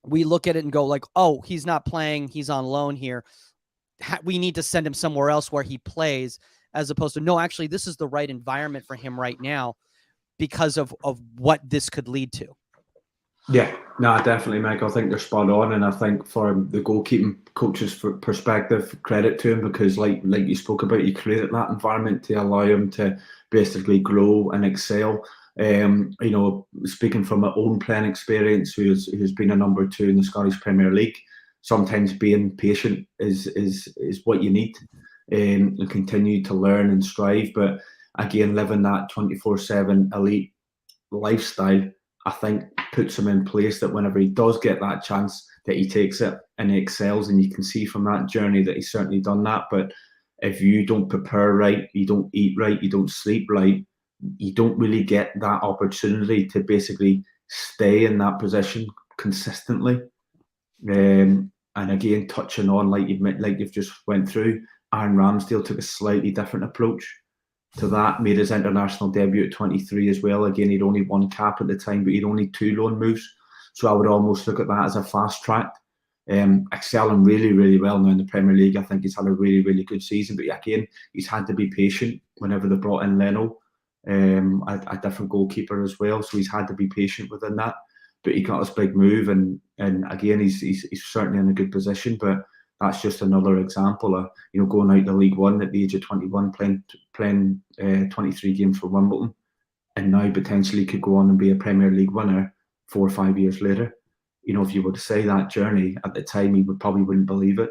S2: we look at it and go like, oh, he's not playing, he's on loan here, we need to send him somewhere else where he plays, as opposed to, no, actually, this is the right environment for him right now because of what this could lead to.
S4: Yeah, no, definitely, Mike. I think they're spot on, and I think from the goalkeeping coach's perspective, credit to him, because like you spoke about, he created that environment to allow him to basically grow and excel. Speaking from my own playing experience, who's been a #2 in the Scottish Premier League, sometimes being patient is what you need, and continue to learn and strive. But again, living that 24/7 elite lifestyle, I think, puts him in place that whenever he does get that chance, that he takes it and he excels. And you can see from that journey that he's certainly done that. But if you don't prepare right, you don't eat right, you don't sleep right, you don't really get that opportunity to basically stay in that position consistently. And again, touching on, like you've just went through, Aaron Ramsdale took a slightly different approach to that, made his international debut at 23 as well. Again, he'd only 1 cap at the time, but he'd only 2 loan moves. So I would almost look at that as a fast track. Excelling really, really well now in the Premier League. I think he's had a really, really good season. But again, he's had to be patient whenever they brought in Leno, a different goalkeeper as well. So he's had to be patient within that. But he got his big move, and again, he's certainly in a good position. But that's just another example of going out to League 1 at the age of 21, playing 23 games for Wimbledon, and now potentially could go on and be a Premier League winner 4 or 5 years later. you know, if you were to say that journey at the time, you probably wouldn't believe it.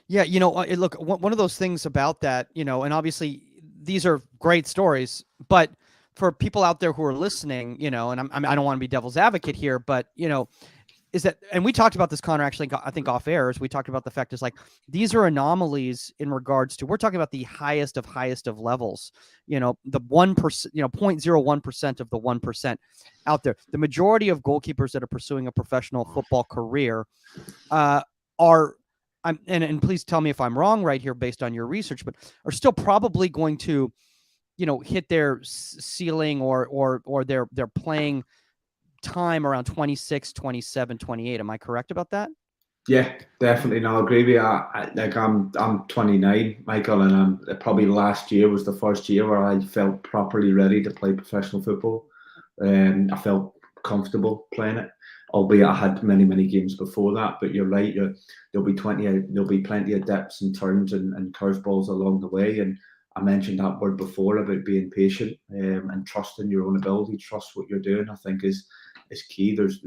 S2: Yeah, you know, look, one of those things about that, you know, and obviously these are great stories, but for people out there who are listening, you know, and I don't want to be devil's advocate here, but you know, is that, and we talked about this, Connor, actually, I think off air, as we talked about the fact is like, these are anomalies in regards to, we're talking about the highest of levels, you know, the 1%, you know, 0.01% of the 1% out there. The majority of goalkeepers that are pursuing a professional football career are, and please tell me if I'm wrong right here based on your research, but are still probably going to, you know, hit their ceiling or their playing time around 26, 27, 28. Am I correct about that?
S4: Yeah, definitely. No, I agree with you. I'm 29, Michael, and probably last year was the first year where I felt properly ready to play professional football. I felt comfortable playing it, albeit I had many games before that. But you're right. There'll be plenty of dips and turns and curveballs along the way. And I mentioned that word before about being patient and trusting your own ability, trust what you're doing. I think is key. There's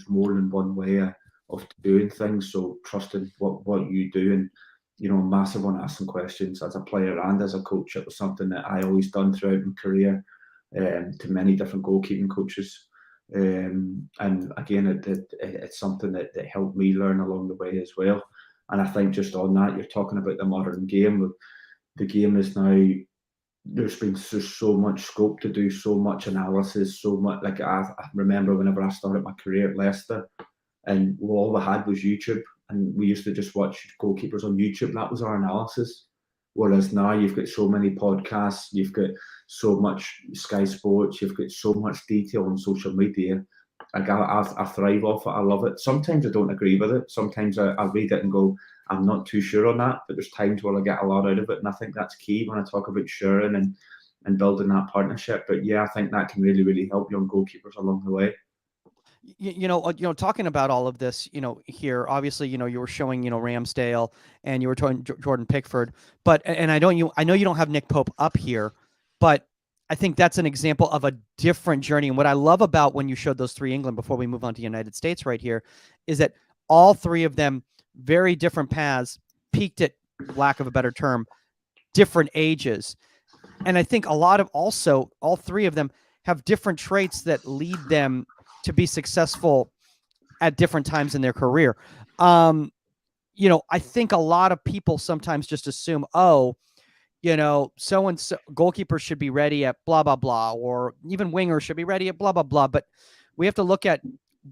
S4: more than one way of doing things. So trusting what you do, and you know, massive on asking questions as a player and as a coach. It was something that I always done throughout my career, to many different goalkeeping coaches. And again, it's something that helped me learn along the way as well. And I think just on that, you're talking about the modern game. The game is now, there's so much scope to do so much analysis, so much. Like I remember whenever I started my career at Leicester, and all we had was YouTube, and we used to just watch goalkeepers on YouTube. That was our analysis. Whereas now you've got so many podcasts, you've got so much Sky Sports, you've got so much detail on social media. I thrive off it. I love it. Sometimes I don't agree with it. Sometimes I read it and go, I'm not too sure on that. But there's times where I get a lot out of it, and I think that's key when I talk about sharing and building that partnership. But yeah, I think that can really help young goalkeepers along the way.
S2: You know, talking about all of this, you know, here, obviously, you know, you were showing, you know, Ramsdale and you were talking Jordan Pickford, but, and I know you don't have Nick Pope up here, but I think that's an example of a different journey. And what I love about when you showed those three England, before we move on to United States right here, is that all three of them, very different paths, peaked at, lack of a better term, different ages. And I think also all three of them have different traits that lead them to be successful at different times in their career. You know, I think a lot of people sometimes just assume, oh, you know, so-and-so goalkeepers should be ready at blah, blah, blah, or even wingers should be ready at blah, blah, blah. But we have to look at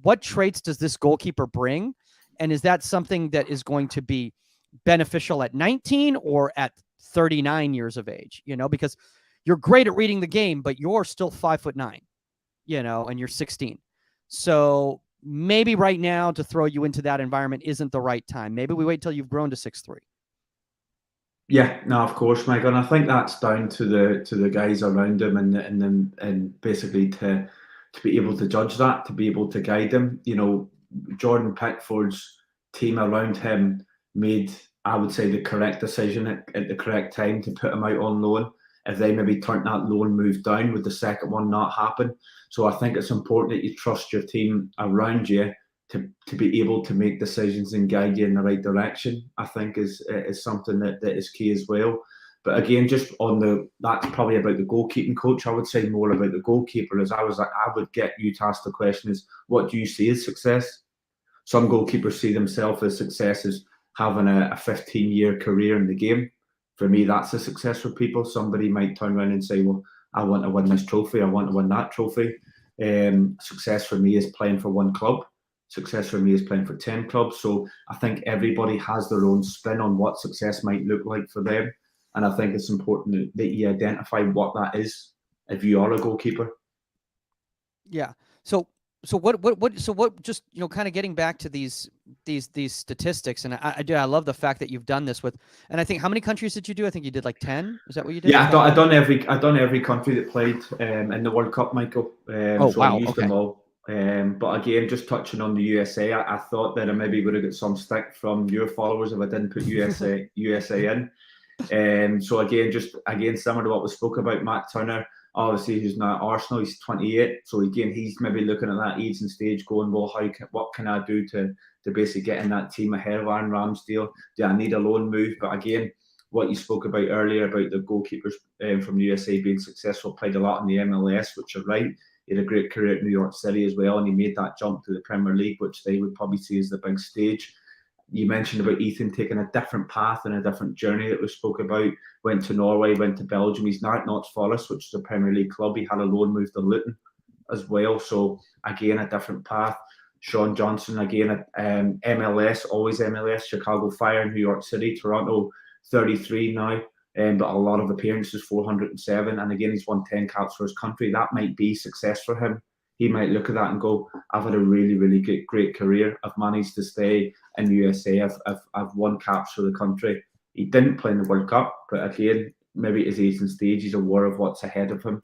S2: what traits does this goalkeeper bring? And is that something that is going to be beneficial at 19 or at 39 years of age? You know, because you're great at reading the game, but you're still 5'9", you know, and you're 16. So maybe right now to throw you into that environment isn't the right time. Maybe we wait till you've grown to 6'3".
S4: Yeah, no, of course, Mike, and I think that's down to the guys around him and basically to be able to judge that, to be able to guide him. You know, Jordan Pickford's team around him made, I would say, the correct decision at the correct time to put him out on loan. If they maybe turned that loan move down, would the second one not happen? So I think it's important that you trust your team around you to be able to make decisions and guide you in the right direction. I think is something that is key as well. But again, just on that's probably about the goalkeeping coach. I would say more about the goalkeeper. As I would get you to ask the question is, what do you see as success? Some goalkeepers see themselves as success as having a 15-year career in the game. For me, that's a success for people. Somebody might turn around and say, well, I want to win this trophy. I want to win that trophy. Success for me is playing for one club. Success for me is playing for 10 clubs. So I think everybody has their own spin on what success might look like for them. And I think it's important that you identify what that is if you are a goalkeeper.
S2: Yeah. So what, just, you know, kind of getting back to these statistics, and I love the fact that you've done this with, and I think, how many countries did you do? I think you did like 10. Is that what you did?
S4: Yeah, I've done every country that played in the World Cup, Michael.
S2: Oh,
S4: so
S2: wow.
S4: I used them all. But again, just touching on the USA, I thought that I maybe would have got some stick from your followers if I didn't put USA in. So again, similar to what we spoke about, Matt Turner, obviously who's now at Arsenal. He's 28, so again he's maybe looking at that aging stage, going, well, what can I do to basically get in that team ahead of Aaron Ramsdale? Do I need a loan move? But again, what you spoke about earlier about the goalkeepers from the USA being successful, played a lot in the MLS, which are right. He had a great career at New York City as well, and he made that jump to the Premier League, which they would probably see as the big stage. You mentioned about Ethan taking a different path and a different journey that we spoke about. Went to Norway, went to Belgium. He's now at Notts Forest, which is a Premier League club. He had a loan move to Luton as well. So again, a different path. Sean Johnson, again at MLS, always MLS, Chicago Fire, New York City, Toronto, 33 now. But a lot of appearances, 407. And again, he's won 10 caps for his country. That might be success for him. He might look at that and go, I've had a really, really great career. I've managed to stay in the USA. I've won caps for the country. He didn't play in the World Cup, but again, maybe at his age and stage, he's aware of what's ahead of him.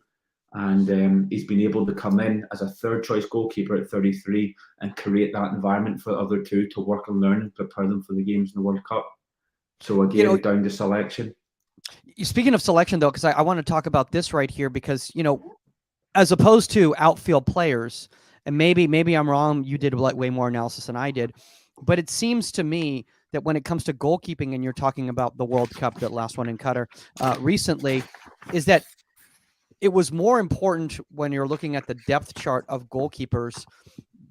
S4: And he's been able to come in as a third choice goalkeeper at 33 and create that environment for the other two to work and learn and prepare them for the games in the World Cup. So again, down to selection.
S2: Speaking of selection, though, because I want to talk about this right here, because, as opposed to outfield players, and maybe I'm wrong, you did way more analysis than I did, but it seems to me that when it comes to goalkeeping, and you're talking about the World Cup, that last one in Qatar recently, is that it was more important when you're looking at the depth chart of goalkeepers,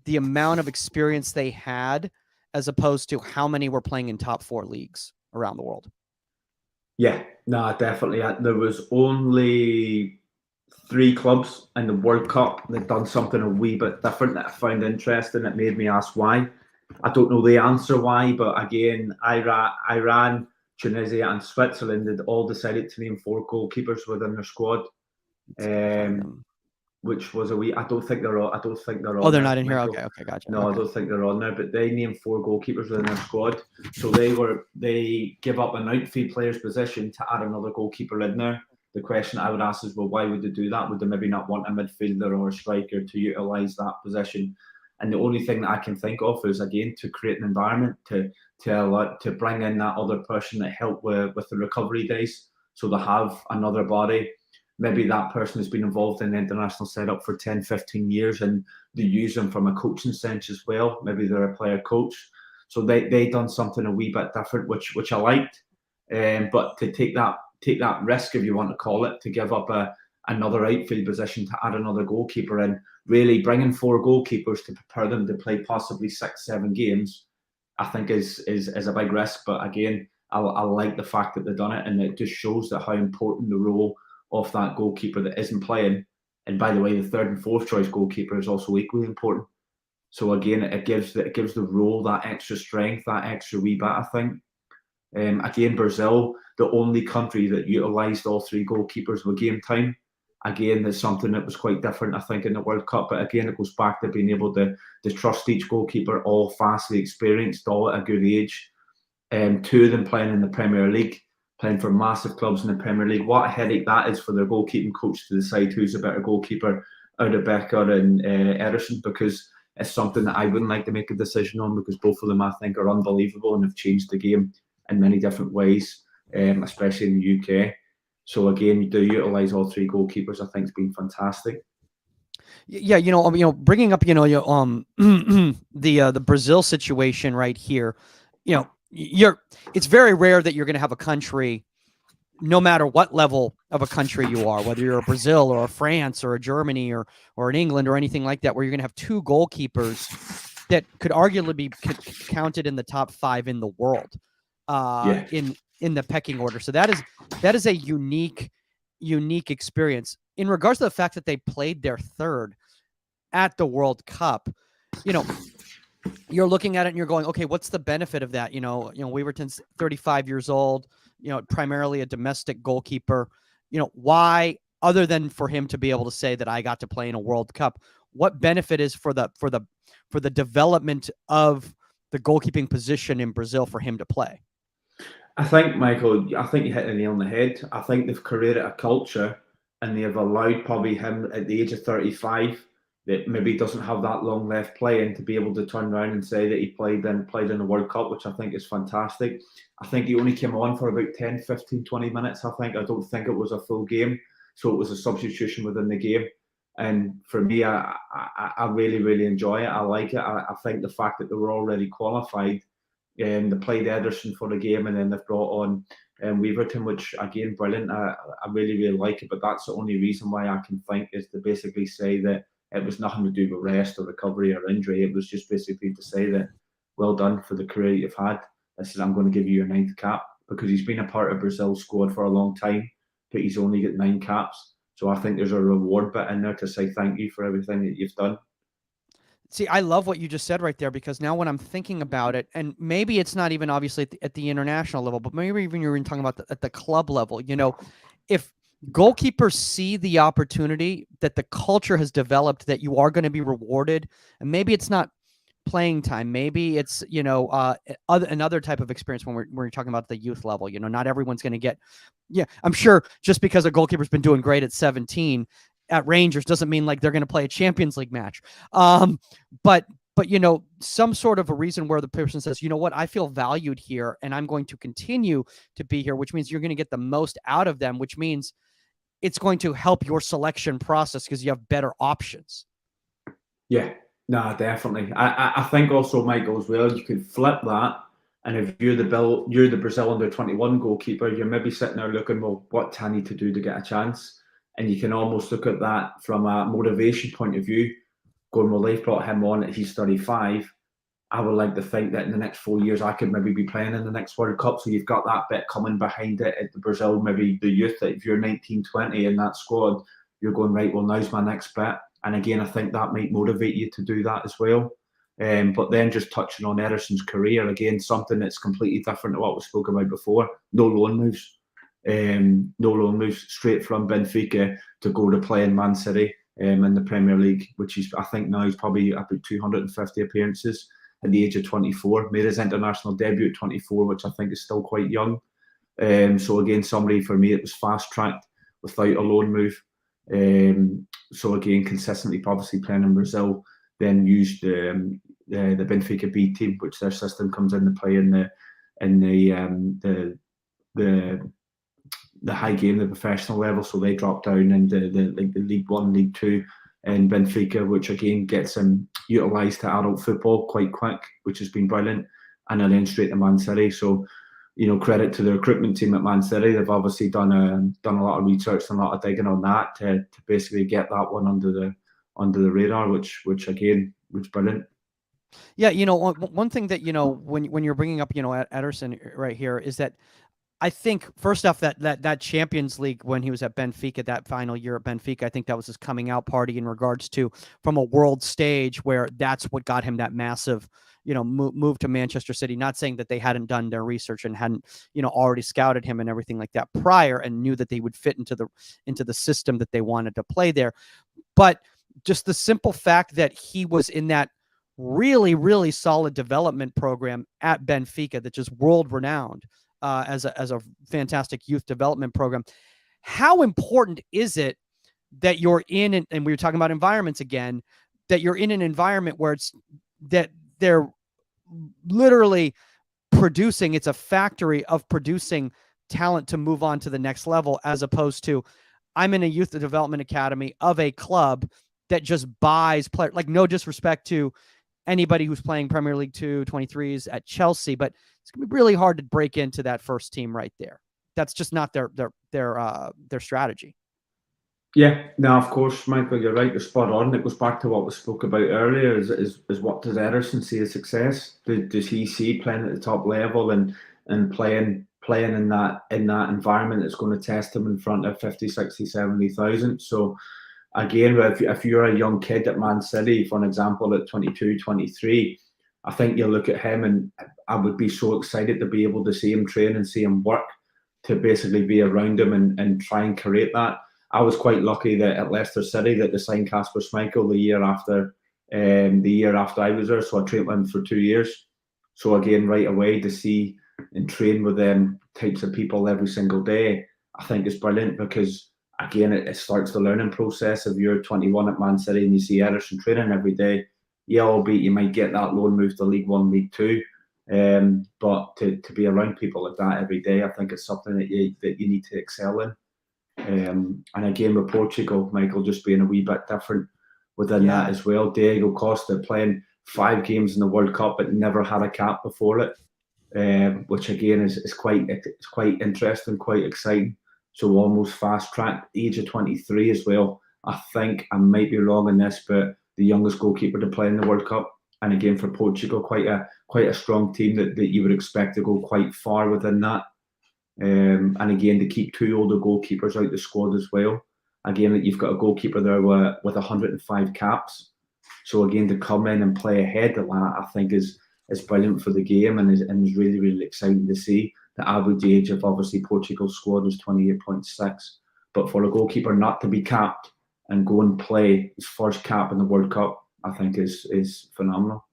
S2: the amount of experience they had, as opposed to how many were playing in top 4 leagues around the world.
S4: Yeah, no, definitely. There was only 3 clubs in the World Cup that done something a wee bit different that I found interesting. It made me ask why. I don't know the answer why, but again, Iran, Tunisia, and Switzerland had all decided to name 4 goalkeepers within their squad. Which was a wee. I don't think they're all.
S2: Oh, they're not in here. Okay, gotcha.
S4: No,
S2: okay.
S4: I don't think they're on there. But they named 4 goalkeepers within their squad, so they give up an outfield player's position to add another goalkeeper in there. The question I would ask is, well, why would they do that? Would they maybe not want a midfielder or a striker to utilise that position? And the only thing that I can think of is, again, to create an environment to bring in that other person that help with the recovery days, so they have another body. Maybe that person has been involved in the international setup for 10, 15 years, and they use them from a coaching sense as well. Maybe they're a player coach. So they done something a wee bit different, which I liked. But to take that risk, if you want to call it, to give up another outfield position to add another goalkeeper in, really bringing 4 goalkeepers to prepare them to play possibly 6, 7 games, I think is a big risk. But again, I like the fact that they've done it, and it just shows that how important the role of that goalkeeper that isn't playing. And by the way, the 3rd and 4th choice goalkeeper is also equally important. So again, it gives the role that extra strength, that extra wee bit, I think. Again, Brazil, the only country that utilised all 3 goalkeepers with game time. Again, there's something that was quite different, I think, in the World Cup. But again, it goes back to being able to trust each goalkeeper, all vastly experienced, all at a good age. 2 of them playing in the Premier League, playing for massive clubs in the Premier League. What a headache that is for their goalkeeping coach to decide who's a better goalkeeper out of Becker and Ederson, because it's something that I wouldn't like to make a decision on, because both of them, I think, are unbelievable and have changed the game in many different ways, especially in the UK. So again, you do utilise all 3 goalkeepers. I think it's been fantastic.
S2: Yeah, bringing up, the Brazil situation right here, it's very rare that you're going to have a country, no matter what level of a country you are, whether you're a Brazil or a France or a Germany or an England or anything like that, where you're going to have 2 goalkeepers that could arguably be counted in the top 5 in the world in the pecking order. So that is a unique experience. In regards to the fact that they played their 3rd at the World Cup, you're looking at it and you're going, okay, what's the benefit of that? Weaverton's 35 years old, primarily a domestic goalkeeper. Why, other than for him to be able to say that I got to play in a World Cup, what benefit is for the development of the goalkeeping position in Brazil for him to play?
S4: I think, Michael, you hit the nail on the head. I think they've created a culture, and they have allowed probably him at the age of 35 that maybe doesn't have that long left playing to be able to turn around and say that he played in the World Cup, which I think is fantastic. I think he only came on for about 10, 15, 20 minutes. I don't think it was a full game. So it was a substitution within the game. And for me, I really, really enjoy it. I like it. I think the fact that they were already qualified, and they played Ederson for the game, and then they've brought on Weaverton, which again, brilliant. I really, really like it. But that's the only reason why I can think is to basically say that it was nothing to do with rest or recovery or injury. It was just basically to say that, well done for the career you've had. This is, I'm going to give you your 9th cap, because he's been a part of Brazil's squad for a long time, but he's only got 9 caps. So I think there's a reward bit in there to say thank you for everything that you've done.
S2: See, I love what you just said right there, because now when I'm thinking about it, and maybe it's not even obviously at the international level, but maybe even you're talking about at the club level, you know, if goalkeepers see the opportunity that the culture has developed, that you are going to be rewarded, and maybe it's not playing time, maybe it's, you know, another type of experience when we're talking about the youth level. You know, not everyone's going to get, yeah, I'm sure just because a goalkeeper's been doing great at 17 at Rangers doesn't mean like they're going to play a Champions League match. But you know, some sort of a reason where the person says, you know what, I feel valued here and I'm going to continue to be here, which means you're going to get the most out of them, which means it's going to help your selection process because you have better options.
S4: Yeah, no, definitely. I think also, Michael, as well, you could flip that. And if you're the Brazil under-21 goalkeeper, you're maybe sitting there looking, well, what do I need to do to get a chance? And you can almost look at that from a motivation point of view, going, well, they've brought him on at he's 35. I would like to think that in the next 4 years, I could maybe be playing in the next World Cup. So you've got that bit coming behind it at the Brazil, maybe the youth, that if you're 19, 20 in that squad, you're going, right, well, now's my next bit. And again, I think that might motivate you to do that as well. But then just touching on Ederson's career, again, something that's completely different to what we spoke about before. No loan moves. No loan moves, straight from Benfica to go to play in Man City in the Premier League, which is, I think now he's probably about 250 appearances at the age of 24. Made his international debut at 24, which I think is still quite young. So again, somebody for me, it was fast-tracked without a loan move. So again, consistently, obviously playing in Brazil, then used the Benfica B team, which their system comes into play in the high game, the professional level. So they drop down into the League One, League Two, and Benfica, which again gets him utilised to adult football quite quick, which has been brilliant, and then straight to Man City. So, you know, credit to the recruitment team at Man City. They've obviously done a lot of research and a lot of digging on that to basically get that one under the radar, which again was brilliant.
S2: Yeah, you know, one thing that, you know, when you're bringing up, you know, Ederson right here, is that I think first off that Champions League when he was at Benfica, that final year at Benfica, I think that was his coming out party in regards to from a world stage, where that's what got him that massive, you know, move to Manchester City. Not saying that they hadn't done their research and hadn't, you know, already scouted him and everything like that prior and knew that they would fit into the system that they wanted to play there. But just the simple fact that he was in that really, really solid development program at Benfica that just world renowned. As a fantastic youth development program. How important is it that you're in, and we were talking about environments again, that you're in an environment where it's that they're literally producing, it's a factory of producing talent to move on to the next level, as opposed to I'm in a youth development academy of a club that just buys players. Like, no disrespect to anybody who's playing Premier League 2 23s at Chelsea, but it's gonna be really hard to break into that first team right there. That's just not their strategy.
S4: Yeah, no, of course, Michael, you're right. You're spot on. It goes back to what we spoke about earlier. Is what does Ederson see as success? Does he see playing at the top level and playing in that environment that's going to test him in front of 50, 60, 70,000? So again, if you're a young kid at Man City, for an example, at 22, 23, I think you'll look at him, and I would be so excited to be able to see him train and see him work, to basically be around him and try and create that. I was quite lucky that at Leicester City that they signed Kasper Schmeichel the year after I was there. So I trained with him for 2 years. So again, right away to see and train with them types of people every single day, I think is brilliant, because again, it starts the learning process. If you're 21 at Man City and you see Ederson training every day, yeah, albeit you might get that loan move to League One, League Two, but to be around people like that every day, I think it's something that you need to excel in. And again, with Portugal, Michael, just being a wee bit different within that as well. Diego Costa playing 5 games in the World Cup but never had a cap before it, which again is quite interesting, quite exciting. So almost fast track, age of 23 as well. I think I might be wrong in this, but the youngest goalkeeper to play in the World Cup. And again, for Portugal, quite a strong team that you would expect to go quite far within that. And again, to keep 2 older goalkeepers out the squad as well. Again, that you've got a goalkeeper there with 105 caps. So again, to come in and play ahead of that, I think is brilliant for the game, and is really, really exciting to see. The average age of obviously Portugal's squad is 28.6. But for a goalkeeper not to be capped and go and play his first cap in the World Cup, I think is phenomenal.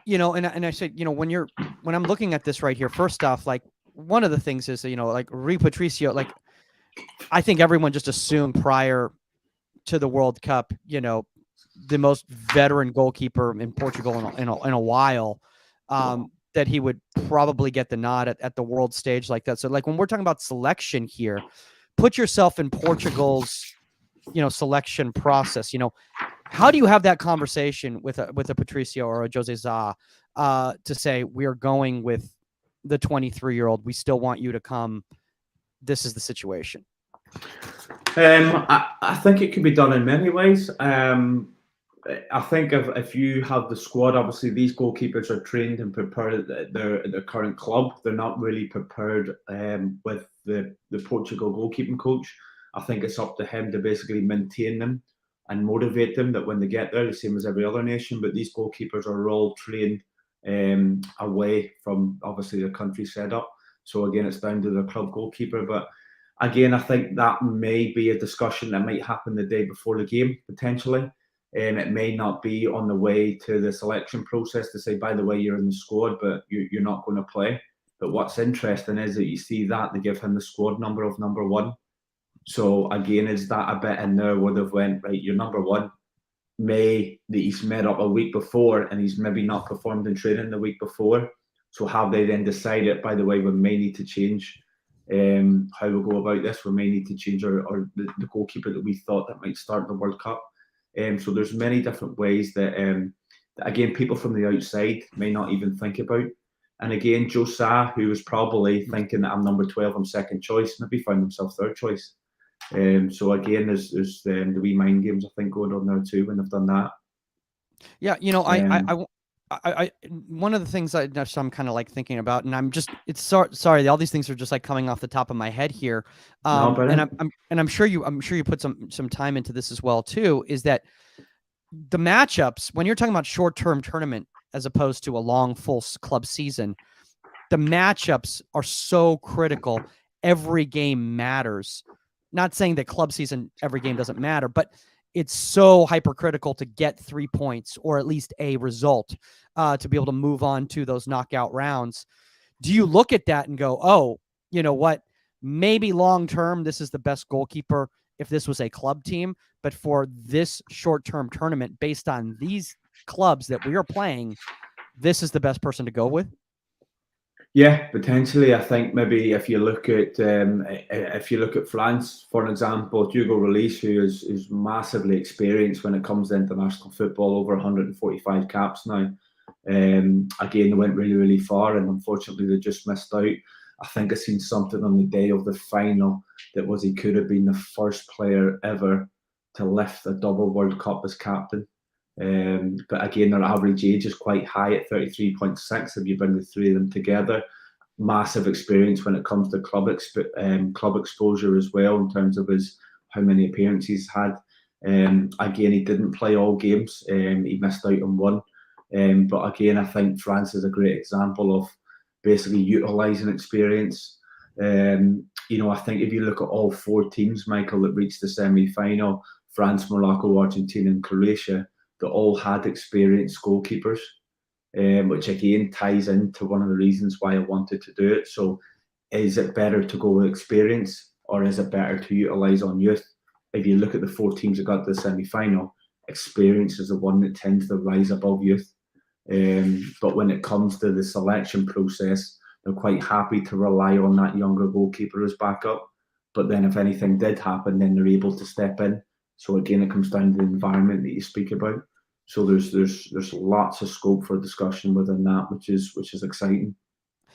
S2: You know, and I said, you know, when I'm looking at this right here, first off, like, one of the things is, you know, like Rui Patricio, like, I think everyone just assumed prior to the World Cup, you know, the most veteran goalkeeper in Portugal in a while, that he would probably get the nod at the world stage like that. So like when we're talking about selection here, put yourself in Portugal's, you know, selection process. You know, how do you have that conversation with a Patricio or a Jose Za to say, we are going with the 23-year-old, we still want you to come, this is the situation?
S4: I think it can be done in many ways. I think if you have the squad, obviously these goalkeepers are trained and prepared at their current club. They're not really prepared with the Portugal goalkeeping coach. I think it's up to him to basically maintain them and motivate them that when they get there, the same as every other nation. But these goalkeepers are all trained away from obviously the country setup. So again, it's down to the club goalkeeper. But again, I think that may be a discussion that might happen the day before the game, potentially. It may not be on the way to the selection process to say, by the way, you're in the squad, but you're not going to play. But what's interesting is that you see that they give him the squad number of number 1. So again, is that a bit in there where they've went, right, you're number 1. He's met up a week before and he's maybe not performed in training the week before. So have they then decided, by the way, we may need to change how we go about this. We may need to change the goalkeeper that we thought that might start the World Cup. So there's many different ways that, again, people from the outside may not even think about. And again, José, who was probably thinking that I'm number 12, I'm second choice, maybe found himself third choice. So again, there's the wee mind games, I think, going on there too when they've done that.
S2: Yeah, you know, I one of the things I'm kind of like thinking about, and sorry, all these things are just like coming off the top of my head here. And I'm sure you put some time into this as well too, is that the matchups, when you're talking about short-term tournament as opposed to a long full club season, the matchups are so critical. Every game matters. Not saying that club season, every game doesn't matter, but it's so hypercritical to get 3 points or at least a result to be able to move on to those knockout rounds. Do you look at that and go, oh, you know what? Maybe long-term, this is the best goalkeeper if this was a club team, but for this short-term tournament, based on these clubs that we are playing, this is the best person to go with?
S4: Yeah, potentially. I think maybe if you look at France, for an example, Hugo Lloris, who is massively experienced when it comes to international football, over 145 caps now. Again, they went really, really far, and unfortunately, they just missed out. I think I seen something on the day of the final that was he could have been the first player ever to lift a double World Cup as captain. But again, their average age is quite high at 33.6 if you bring the 3 of them together. Massive experience when it comes to club exposure as well, in terms of how many appearances he's had. Again, he didn't play all games. He missed out on 1. But again, I think France is a great example of basically utilising experience. You know, I think if you look at all 4 teams, Michael, that reached the semi-final, France, Morocco, Argentina and Croatia, they all had experienced goalkeepers, which again ties into one of the reasons why I wanted to do it. So is it better to go with experience, or is it better to utilise on youth? If you look at the 4 teams that got to the semi-final, experience is the one that tends to rise above youth. But when it comes to the selection process, they're quite happy to rely on that younger goalkeeper as backup. But then if anything did happen, then they're able to step in. So again, it comes down to the environment that you speak about. So there's lots of scope for discussion within that, which is exciting.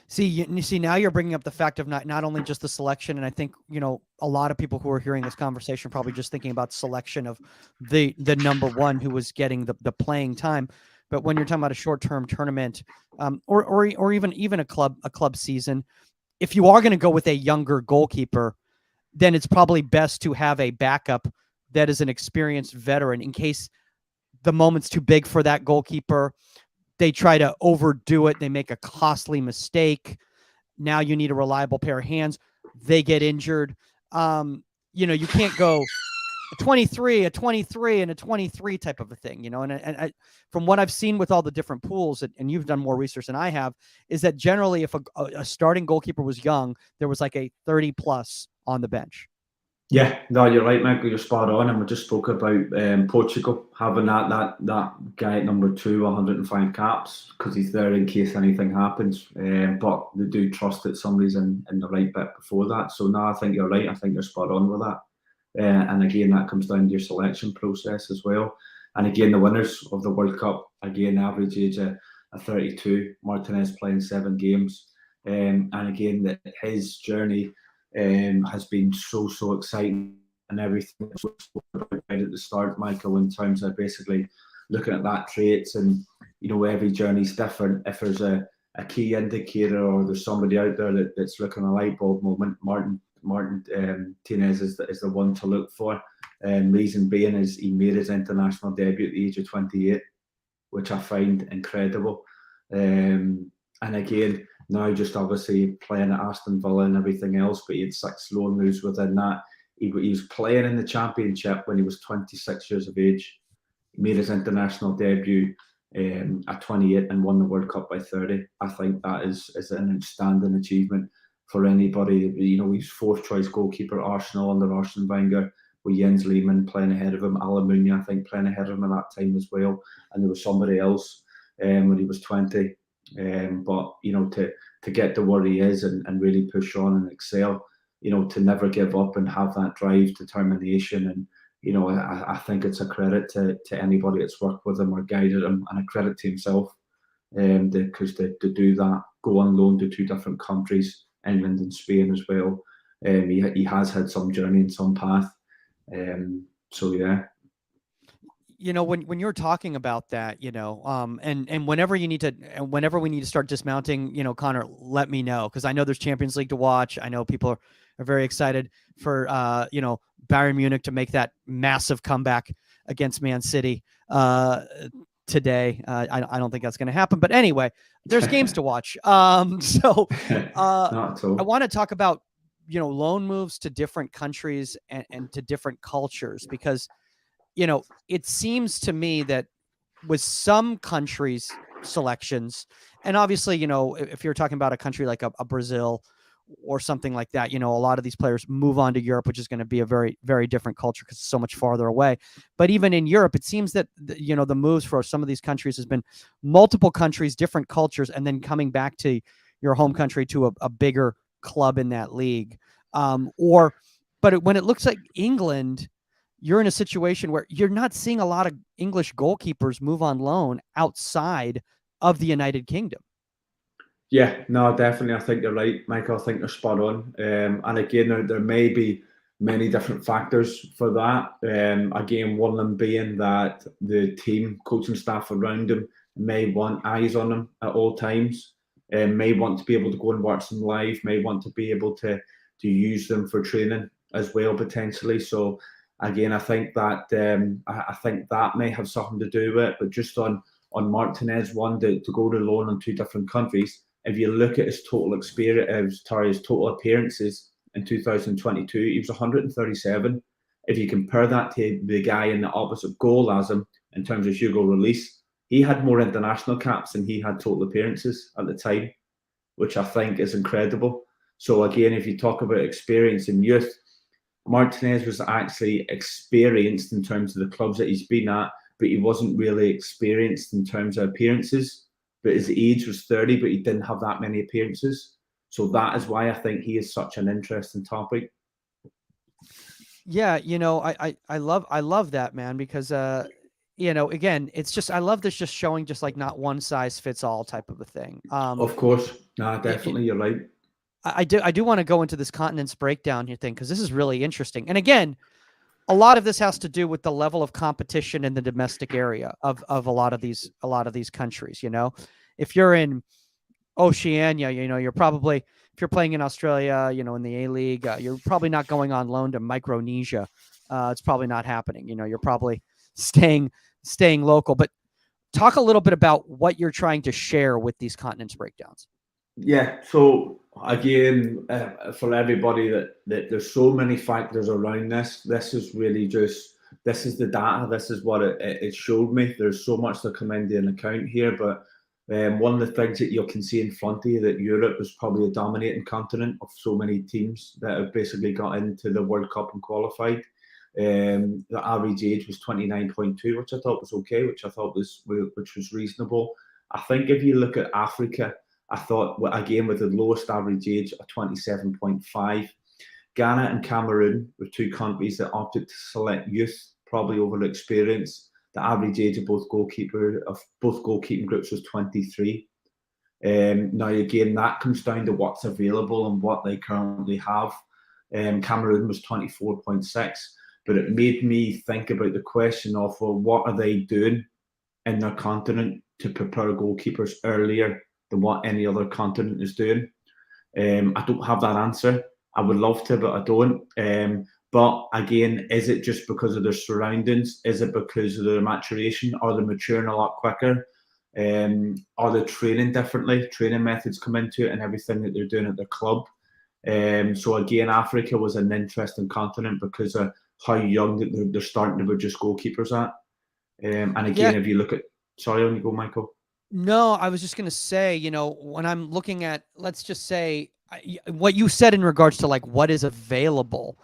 S2: See, you see, now you're bringing up the fact of not only just the selection, and I think, a lot of people who are hearing this conversation are probably just thinking about selection of the number one who was getting the playing time. But when you're talking about a short-term tournament, or even a club season, if you are going to go with a younger goalkeeper, then it's probably best to have a backup that is an experienced veteran in case the moment's too big for that goalkeeper. They try to overdo it. They make a costly mistake. Now you need a reliable pair of hands. They get injured. You can't go a 23, and a 23 type of a thing, and from what I've seen with all the different pools, and you've done more research than I have, is that generally if a starting goalkeeper was young, there was like a 30 plus on the bench.
S4: Yeah, no, you're right, Michael. You're spot on, and we just spoke about Portugal having that guy at number 2, 105 caps, because he's there in case anything happens. But they do trust that somebody's in the right bit before that. So no, I think you're right. I think you're spot on with that. And again, that comes down to your selection process as well. And again, the winners of the World Cup, again, average age of 32. Martinez playing 7 games, and again, his journey has been so exciting, and everything that we spoke about right at the start, Michael, in terms of basically looking at that traits, and every journey's different. If there's a key indicator, or there's somebody out there that's looking a light bulb moment, Martinez is the one to look for. Reason being is he made his international debut at the age of 28, which I find incredible. And again, now just obviously playing at Aston Villa and everything else, but he had 6 loan moves within that. He was playing in the Championship when he was 26 years of age. He made his international debut at 28 and won the World Cup by 30. I think that is an outstanding achievement for anybody. He's 4th choice goalkeeper at Arsenal under Arsene Wenger, with Jens Lehmann playing ahead of him, Almunia, I think, playing ahead of him at that time as well. And there was somebody else when he was 20. But to get to where he is and really push on and excel, to never give up and have that drive, determination, and I think it's a credit to anybody that's worked with him or guided him, and a credit to himself, because to do that, go on loan to 2 different countries, England and Spain as well. He has had some journey and some path. So yeah.
S2: When you're talking about that, and whenever we need to start dismounting, Connor, let me know, because I know there's Champions League to watch. I know people are very excited for Bayern Munich to make that massive comeback against Man City today. I don't think that's going to happen, but anyway, there's games to watch. So I want to talk about loan moves to different countries and to different cultures, because it seems to me that with some countries' selections, and obviously, if you're talking about a country like a Brazil or something like that, a lot of these players move on to Europe, which is going to be a very, very different culture because it's so much farther away. But even in Europe, it seems that, the moves for some of these countries has been multiple countries, different cultures, and then coming back to your home country to a bigger club in that league. But when it looks like England, you're in a situation where you're not seeing a lot of English goalkeepers move on loan outside of the United Kingdom.
S4: Yeah, no, definitely. I think you're right, Michael. I think you're spot on. And again, there may be many different factors for that. Again, one of them being that the team, coaching staff around him may want eyes on him at all times, and may want to be able to go and watch them live, may want to be able to use them for training as well, potentially. So again, I think that may have something to do with it. But just on Martinez, one to go to loan in 2 different countries, if you look at his total experience, his total appearances in 2022, he was 137. If you compare that to the guy in the opposite goal as him, in terms of Hugo Lloris, he had more international caps than he had total appearances at the time, which I think is incredible. So again, if you talk about experience in youth, Martinez was actually experienced in terms of the clubs that he's been at, but he wasn't really experienced in terms of appearances. But his age was 30, but he didn't have that many appearances. So that is why I think he is such an interesting topic.
S2: Yeah, I love that, man, because again, it's just I love this just showing just like not one size fits all type of a thing.
S4: Of course, no,
S2: It,
S4: definitely, you're right.
S2: I do want to go into this continents breakdown here thing because this is really interesting. And again, a lot of this has to do with the level of competition in the domestic area of a lot of these countries. If you're in Oceania, you're probably, if you're playing in Australia, in the A League, you're probably not going on loan to Micronesia. It's probably not happening. You're probably staying local. But talk a little bit about what you're trying to share with these continents breakdowns.
S4: Yeah. So again, for everybody that there's so many factors around this. This is really just, this is the data. This is what it showed me. There's so much to come into an account here, but one of the things that you can see in front of you, that Europe is probably a dominating continent of so many teams that have basically got into the World Cup and qualified. The average age was 29.2, which I thought was okay, which was reasonable. I think if you look at Africa, I thought, again, with the lowest average age of 27.5, Ghana and Cameroon were two countries that opted to select youth, probably over experience. The average age of both goalkeeping groups was 23. Now, again, that comes down to what's available and what they currently have. Cameroon was 24.6, but it made me think about the question of, well, what are they doing in their continent to prepare goalkeepers earlier than what any other continent is doing? I don't have that answer. I would love to, but I don't. But again, is it just because of their surroundings? Is it because of their maturation? Are they maturing a lot quicker? Are they training differently? Training methods come into it and everything that they're doing at their club. So again, Africa was an interesting continent because of how young that they're starting to produce goalkeepers at. And again, if you look at, sorry, on you go, Michael.
S2: No, I was just going to say, when I'm looking at, let's just say, what you said in regards to like what is available,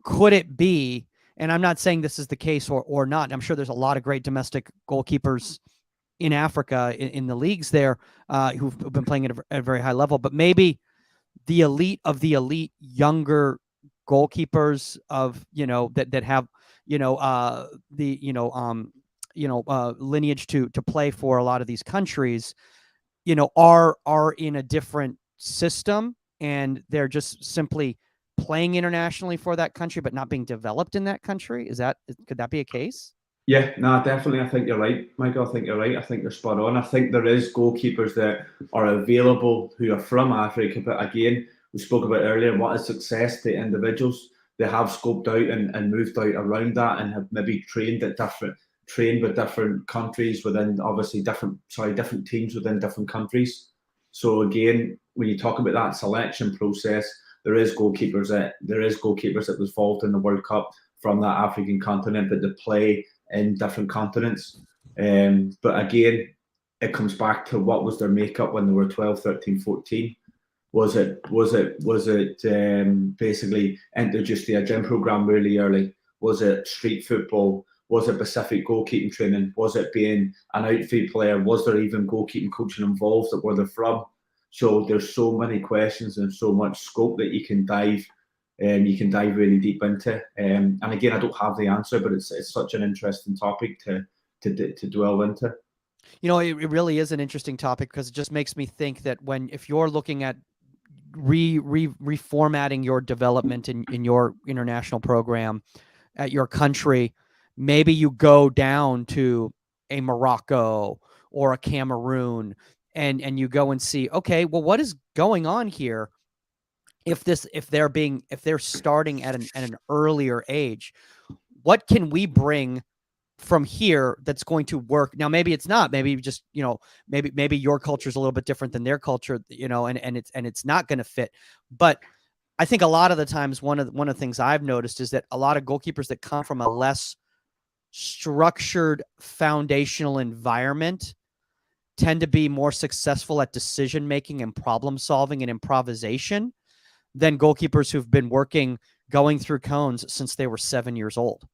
S2: could it be, and I'm not saying this is the case or not, I'm sure there's a lot of great domestic goalkeepers in Africa in the leagues there who've been playing at a very high level, but maybe the elite of the elite younger goalkeepers of, that have, lineage to play for a lot of these countries, are in a different system, and they're just simply playing internationally for that country, but not being developed in that country. Could that be a case?
S4: Yeah, no, definitely. I think you're right, Michael. I think you're right. I think you're spot on. I think there is goalkeepers that are available who are from Africa, but again, we spoke about earlier, what is success to individuals? They have scoped out and moved out around that, and have maybe trained with different countries within, obviously different teams within different countries. So again, when you talk about that selection process, there is goalkeepers that was involved in the World Cup from that African continent, but they play in different continents. But again, it comes back to what was their makeup when they were 12, 13, 14. Was it basically introduced to a gym program really early? Was it street football? Was it specific goalkeeping training? Was it being an outfield player? Was there even goalkeeping coaching involved? Where they're from? So there's so many questions and so much scope that you can dive really deep into. And again, I don't have the answer, but it's such an interesting topic to dwell into.
S2: It really is an interesting topic because it just makes me think that if you're looking at reformatting your development in your international program at your country, maybe you go down to a Morocco or a Cameroon and you go and see, okay, well, what is going on here? If they're starting at an earlier age, what can we bring from here that's going to work? Now, maybe it's not, maybe just, maybe your culture is a little bit different than their culture, and it's not going to fit. But I think a lot of the times, one of the things I've noticed is that a lot of goalkeepers that come from a less structured foundational environment tend to be more successful at decision making and problem solving and improvisation than goalkeepers who've been going through cones since they were 7 years old.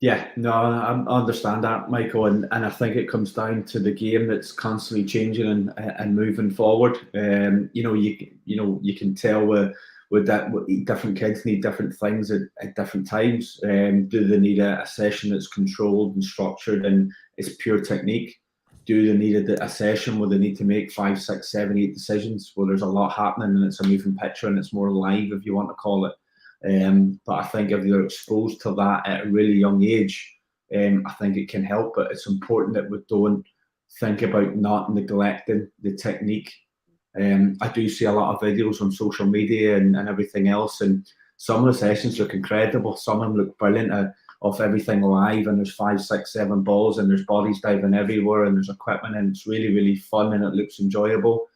S4: Yeah, no, I understand that, Michael, and I think it comes down to the game that's constantly changing and moving forward. You can tell different kids need different things at different times. Do they need a session that's controlled and structured and it's pure technique? Do they need a session where they need to make 5, 6, 7, 8 decisions where there's a lot happening and it's a moving picture and it's more live, if you want to call it? But I think if you're exposed to that at a really young age, I think it can help. But it's important that we don't think about not neglecting the technique. I do see a lot of videos on social media and everything else, and some of the sessions look incredible. Some of them look brilliant of everything live, and there's 5, 6, 7 balls, and there's bodies diving everywhere, and there's equipment, and it's really, really fun, and it looks enjoyable.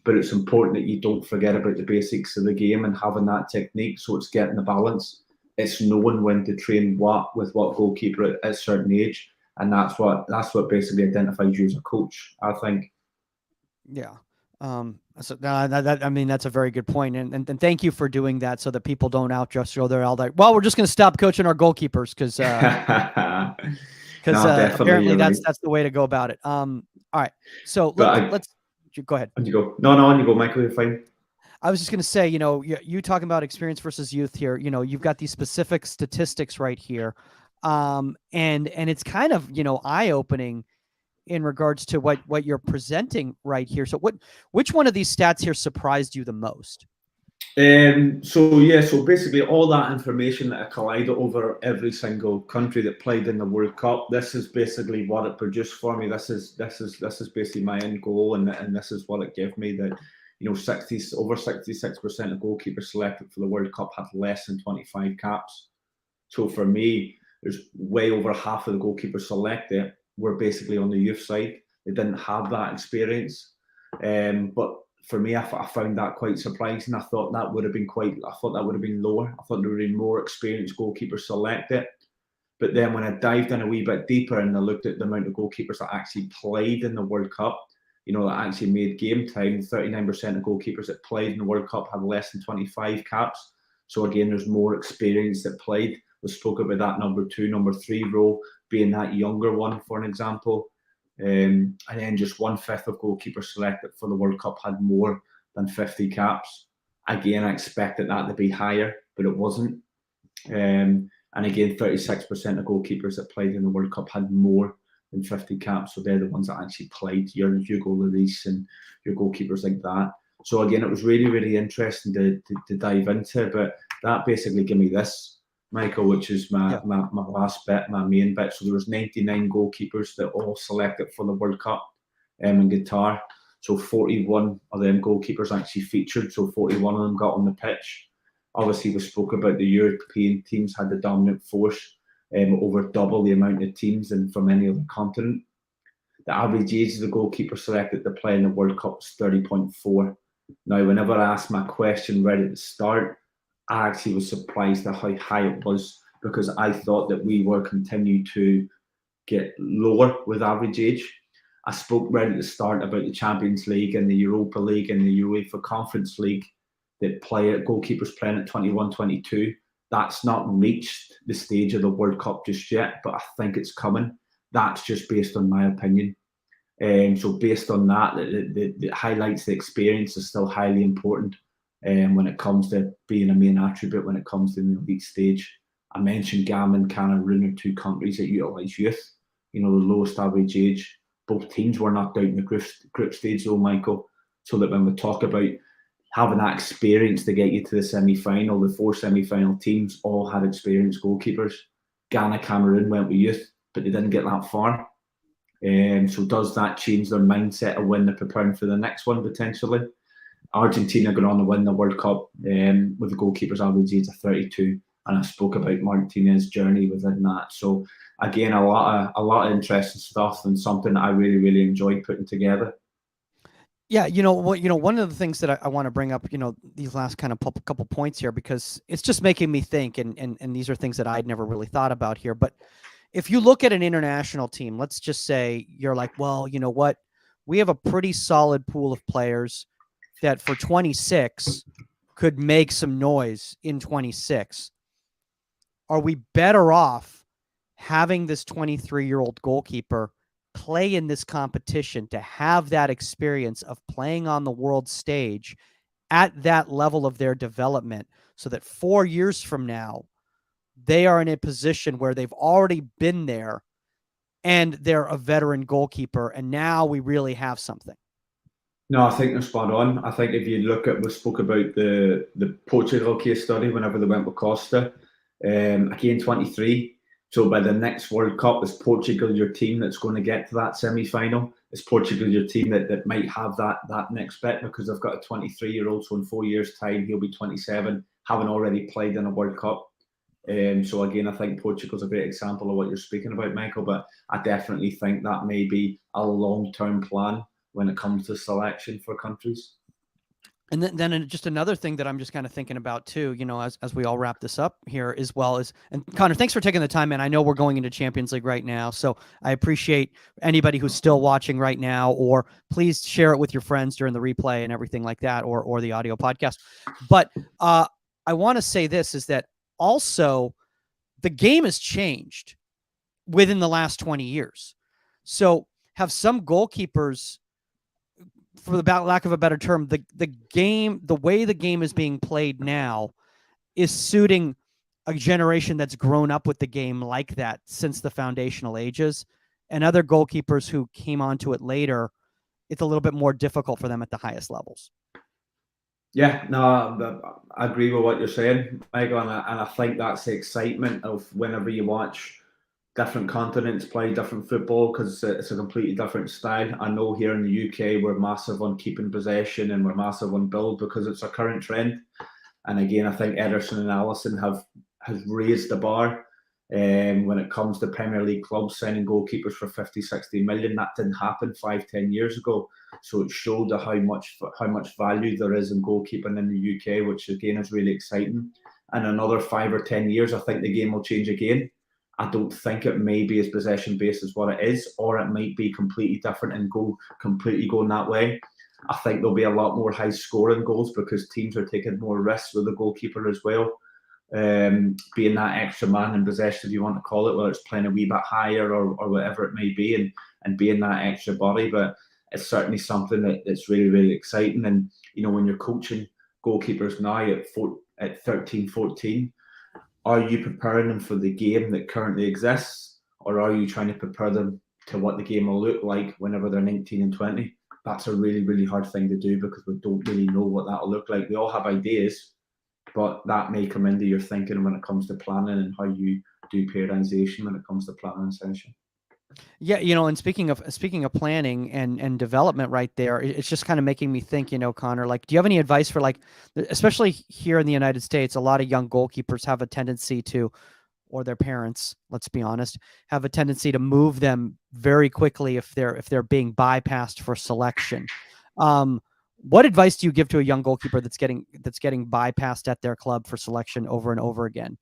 S4: But it's important that you don't forget about the basics of the game and having that technique. So it's getting the balance. It's knowing when to train what with what goalkeeper at a certain age, and that's what basically identifies you as a coach, I think.
S2: Yeah. So I mean, that's a very good point. And thank you for doing that so that people don't just go there all day. Well, we're just going to stop coaching our goalkeepers because apparently that's the way to go about it. All right. So let's go ahead.
S4: On you go. No, on you go, Michael. You're fine.
S2: I was just going to say, you talking about experience versus youth here, you've got these specific statistics right here. And it's kind of, eye-opening in regards to what you're presenting right here. So which one of these stats here surprised you the most?
S4: So basically all that information that I collided over every single country that played in the World Cup, this is basically what it produced for me. This is basically my end goal, and this is what it gave me, that over 66% of goalkeepers selected for the World Cup had less than 25 caps. So for me, there's way over half of the goalkeepers selected were basically on the youth side. They didn't have that experience. But for me, I found that quite surprising. I thought that would have been lower. I thought there would have been more experienced goalkeepers selected. But then when I dived in a wee bit deeper and I looked at the amount of goalkeepers that actually played in the World Cup, that actually made game time, 39% of goalkeepers that played in the World Cup had less than 25 caps. So again, there's more experience that played. We spoke about that number 2, number 3 role being that younger one, for an example. And then just 1/5 of goalkeepers selected for the World Cup had more than 50 caps. Again, I expected that to be higher, but it wasn't. And again, 36% of goalkeepers that played in the World Cup had more than 50 caps. So they're the ones that actually played, your Hugo Lloris and your goalkeepers like that. So again, it was really, really interesting to dive into. But that basically gave me this, Michael, which is my last bit, my main bit. So there was 99 goalkeepers that all selected for the World Cup in Qatar. So 41 of them goalkeepers actually featured. So 41 of them got on the pitch. Obviously, we spoke about the European teams had the dominant force, over double the amount of teams than from any other continent. The average age of the goalkeeper selected to play in the World Cup was 30.4. Now, whenever I asked my question right at the start, I actually was surprised at how high it was, because I thought that we were continuing to get lower with average age. I spoke right at the start about the Champions League and the Europa League and the UEFA Conference League that goalkeepers playing at 21, 22. That's not reached the stage of the World Cup just yet, but I think it's coming. That's just based on my opinion. So based on that, the highlights, the experience is still highly important. When it comes to being a main attribute, when it comes to the elite stage. I mentioned Ghana and Cameroon are 2 countries that utilise youth, the lowest average age. Both teams were knocked out in the group stage though, Michael, so that when we talk about having that experience to get you to the semi-final, the 4 semi-final teams all had experienced goalkeepers. Ghana, Cameroon went with youth, but they didn't get that far. So does that change their mindset of when they're preparing for the next one potentially? Argentina going on to win the World Cup with the goalkeeper's average age of 32, and I spoke about Martinez's journey within that. So again, a lot of interesting stuff, and something that I really, really enjoyed putting together.
S2: Yeah, one of the things that I want to bring up, these last kind of couple points here, because it's just making me think, and these are things that I'd never really thought about here. But if you look at an international team, let's just say you're like, well, you know what? We have a pretty solid pool of players that for 26 could make some noise in 26. Are we better off having this 23-year-old goalkeeper play in this competition to have that experience of playing on the world stage at that level of their development so that 4 years from now, they are in a position where they've already been there and they're a veteran goalkeeper. And now we really have something.
S4: No, I think they're spot on. I think if you look at, we spoke about the Portugal case study whenever they went with Costa, again, 23. So by the next World Cup, is Portugal your team that's going to get to that semi-final? Is Portugal your team that might have that next bit because they've got a 23-year-old, so in 4 years' time, he'll be 27, having already played in a World Cup. So again, I think Portugal's a great example of what you're speaking about, Michael, but I definitely think that may be a long-term plan when it comes to selection for countries.
S2: And then just another thing that I'm just kind of thinking about too, as we all wrap this up here as well is, and Conor, thanks for taking the time, man. I know we're going into Champions League right now, so I appreciate anybody who's still watching right now, or please share it with your friends during the replay and everything like that, or the audio podcast. But I want to say this is that also the game has changed within the last 20 years. So have some goalkeepers, for the lack of a better term, the game, the way the game is being played now is suiting a generation that's grown up with the game like that since the foundational ages, and other goalkeepers who came onto it later, it's a little bit more difficult for them at the highest levels.
S4: Yeah, no, I agree with what you're saying, Michael, and I think that's the excitement of whenever you watch different continents play different football, because it's a completely different style. I know here in the UK we're massive on keeping possession and we're massive on build because it's a current trend. And again, I think Ederson and Alisson has raised the bar when it comes to Premier League clubs signing goalkeepers for 50, 60 million. That didn't happen 5-10 years ago. So it showed how much value there is in goalkeeping in the UK, which again is really exciting. And another 5 or 10 years, I think the game will change again. I don't think it may be as possession based as what it is, or it might be completely different and completely going that way. I think there'll be a lot more high scoring goals because teams are taking more risks with the goalkeeper as well. Being that extra man in possession, if you want to call it, whether it's playing a wee bit higher or whatever it may be, and being that extra body. But it's certainly something that's really, really exciting. And, when you're coaching goalkeepers now at 13, 14, are you preparing them for the game that currently exists, or are you trying to prepare them to what the game will look like whenever they're 19 and 20? That's a really, really hard thing to do because we don't really know what that'll look like. We all have ideas, but that may come into your thinking when it comes to planning and how you do periodization when it comes to planning a session.
S2: Yeah, and speaking of planning and development right there, it's just kind of making me think, Conor, like, do you have any advice for, like, especially here in the United States, a lot of young goalkeepers have a tendency to, or their parents, let's be honest, have a tendency to move them very quickly if they're being bypassed for selection. What advice do you give to a young goalkeeper that's getting bypassed at their club for selection over and over again?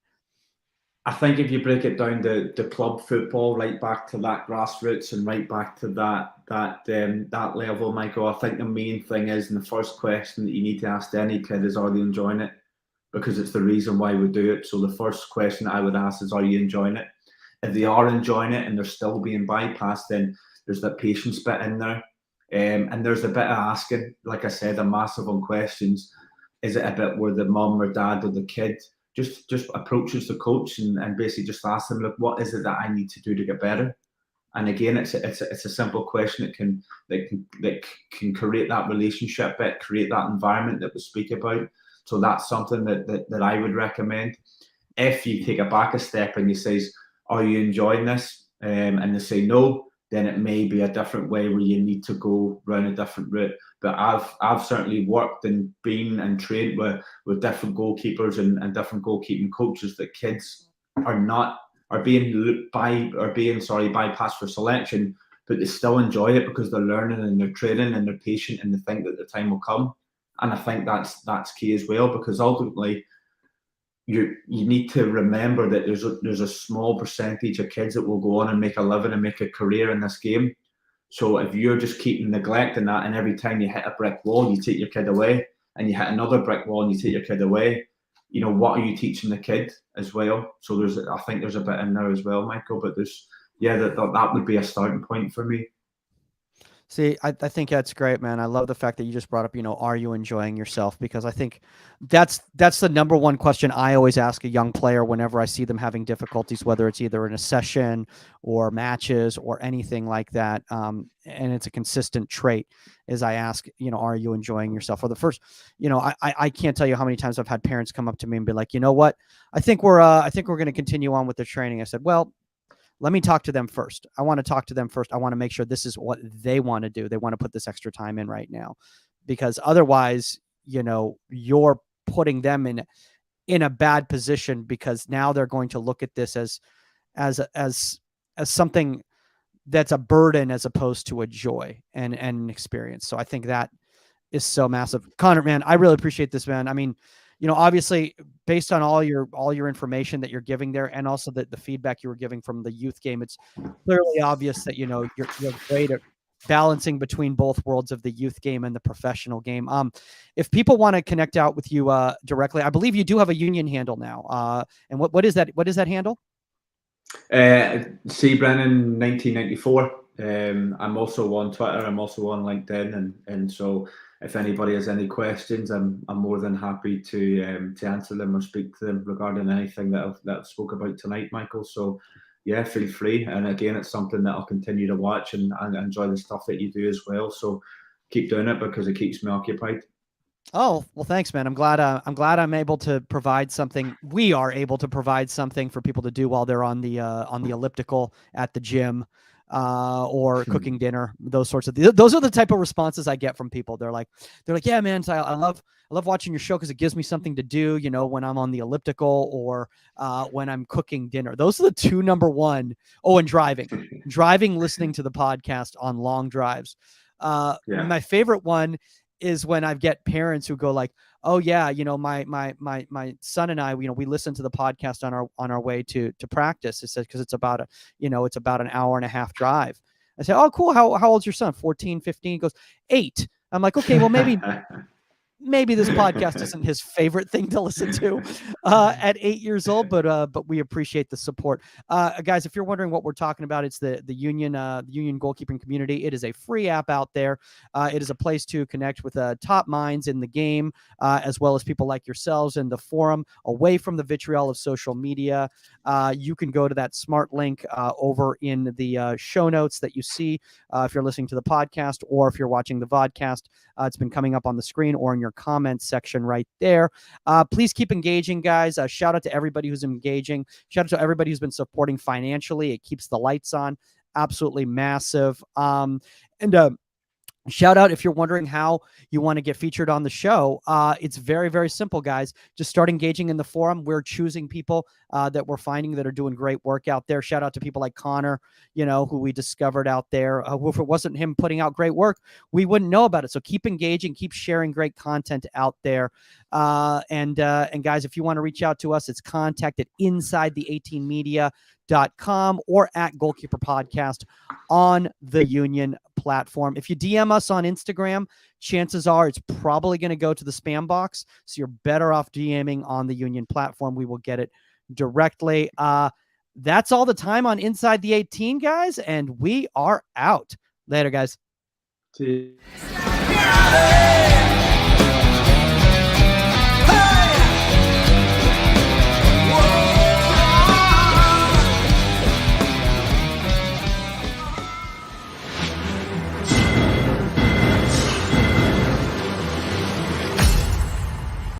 S4: I think if you break it down to club football, right back to that grassroots and right back to that level, Michael, I think the main thing is, and the first question that you need to ask any kid is, are they enjoying it? Because it's the reason why we do it. So the first question I would ask is, are you enjoying it? If they are enjoying it and they're still being bypassed, then there's that patience bit in there. And there's a bit of asking, like I said, a massive on questions. Is it a bit where the mum or dad or the kid just approaches the coach and basically just asks them, look, what is it that I need to do to get better? And again, it's a simple question that can create that relationship bit, create that environment that we speak about. So that's something that I would recommend. If you take it back a step and you say, are you enjoying this? And they say no, then it may be a different way where you need to go around a different route. But I've certainly worked and been and trained with different goalkeepers and different goalkeeping coaches that kids are being bypassed for selection, but they still enjoy it because they're learning and they're training and they're patient and they think that the time will come. And I think that's key as well, because ultimately you need to remember that there's a small percentage of kids that will go on and make a living and make a career in this game. So if you're just keeping neglecting that, and every time you hit a brick wall, you take your kid away, and you hit another brick wall and you take your kid away, what are you teaching the kid as well? So I think there's a bit in there as well, Michael. But that would be a starting point for me.
S2: See, I think that's great, man. I love the fact that you just brought up, are you enjoying yourself? Because I think that's the number one question I always ask a young player whenever I see them having difficulties, whether it's either in a session or matches or anything like that. And it's a consistent trait is I ask, are you enjoying yourself? For the first, I can't tell you how many times I've had parents come up to me and be like, you know what? I think we're going to continue on with the training. I said, well, let me talk to them first. I want to talk to them first. I want to make sure this is what they want to do. They want to put this extra time in right now, because otherwise, you're putting them in a bad position, because now they're going to look at this as something that's a burden as opposed to a joy and an experience. So I think that is so massive. Conor, man, I really appreciate this, man. I mean, obviously based on all your information that you're giving there, and also the feedback you were giving from the youth game, it's clearly obvious that, you're great at balancing between both worlds of the youth game and the professional game. If people want to connect out with you directly, I believe you do have a Union handle now. And what is that? What is that handle?
S4: C Brennan 1994. I'm also on Twitter. I'm also on LinkedIn, and so if anybody has any questions, I'm more than happy to answer them or speak to them regarding anything that I've spoke about tonight, Michael. So yeah, feel free. And again, it's something that I'll continue to watch and enjoy the stuff that you do as well. So keep doing it, because it keeps me occupied.
S2: Oh, well, thanks, man. I'm glad I'm able to provide something. We are able to provide something for people to do while they're on the elliptical at the gym, or cooking dinner. Those are the type of responses I get from people. They're like, yeah, man, so I love watching your show because it gives me something to do, when I'm on the elliptical or when I'm cooking dinner. Those are the two number one. Oh, and driving, listening to the podcast on long drives. My favorite one is when I get parents who go like, oh yeah, my son and I, we listen to the podcast on our way to practice. It says, cause it's about an hour and a half drive. I say, oh, cool. How old's your son? 14, 15? He goes, 8. I'm like, okay, well, maybe this podcast isn't his favorite thing to listen to at 8 years old, but we appreciate the support. Guys, if you're wondering what we're talking about, it's the Union goalkeeping community. It is a free app out there. It is a place to connect with top minds in the game, as well as people like yourselves in the forum, away from the vitriol of social media. You can go to that smart link over in the show notes that you see if you're listening to the podcast, or if you're watching the vodcast. It's been coming up on the screen or in your comments section right there. Please keep engaging, guys. Shout out to everybody who's engaging. Shout out to everybody who's been supporting financially. It keeps the lights on. Absolutely massive. Shout out if you're wondering how you want to get featured on the show. It's very, very simple, guys. Just start engaging in the forum. We're choosing people that we're finding that are doing great work out there. Shout out to people like Conor, who we discovered out there. If it wasn't him putting out great work, we wouldn't know about it. So keep engaging, keep sharing great content out there. And guys, if you want to reach out to us, it's contact at insidethe18media.com or at Goalkeeper Podcast on the Union platform. If you DM us on Instagram, chances are it's probably going to go to the spam box. So you're better off DMing on the Union platform. We will get it directly. That's all the time on Inside the 18, guys, and we are out. Later, guys.
S4: See you.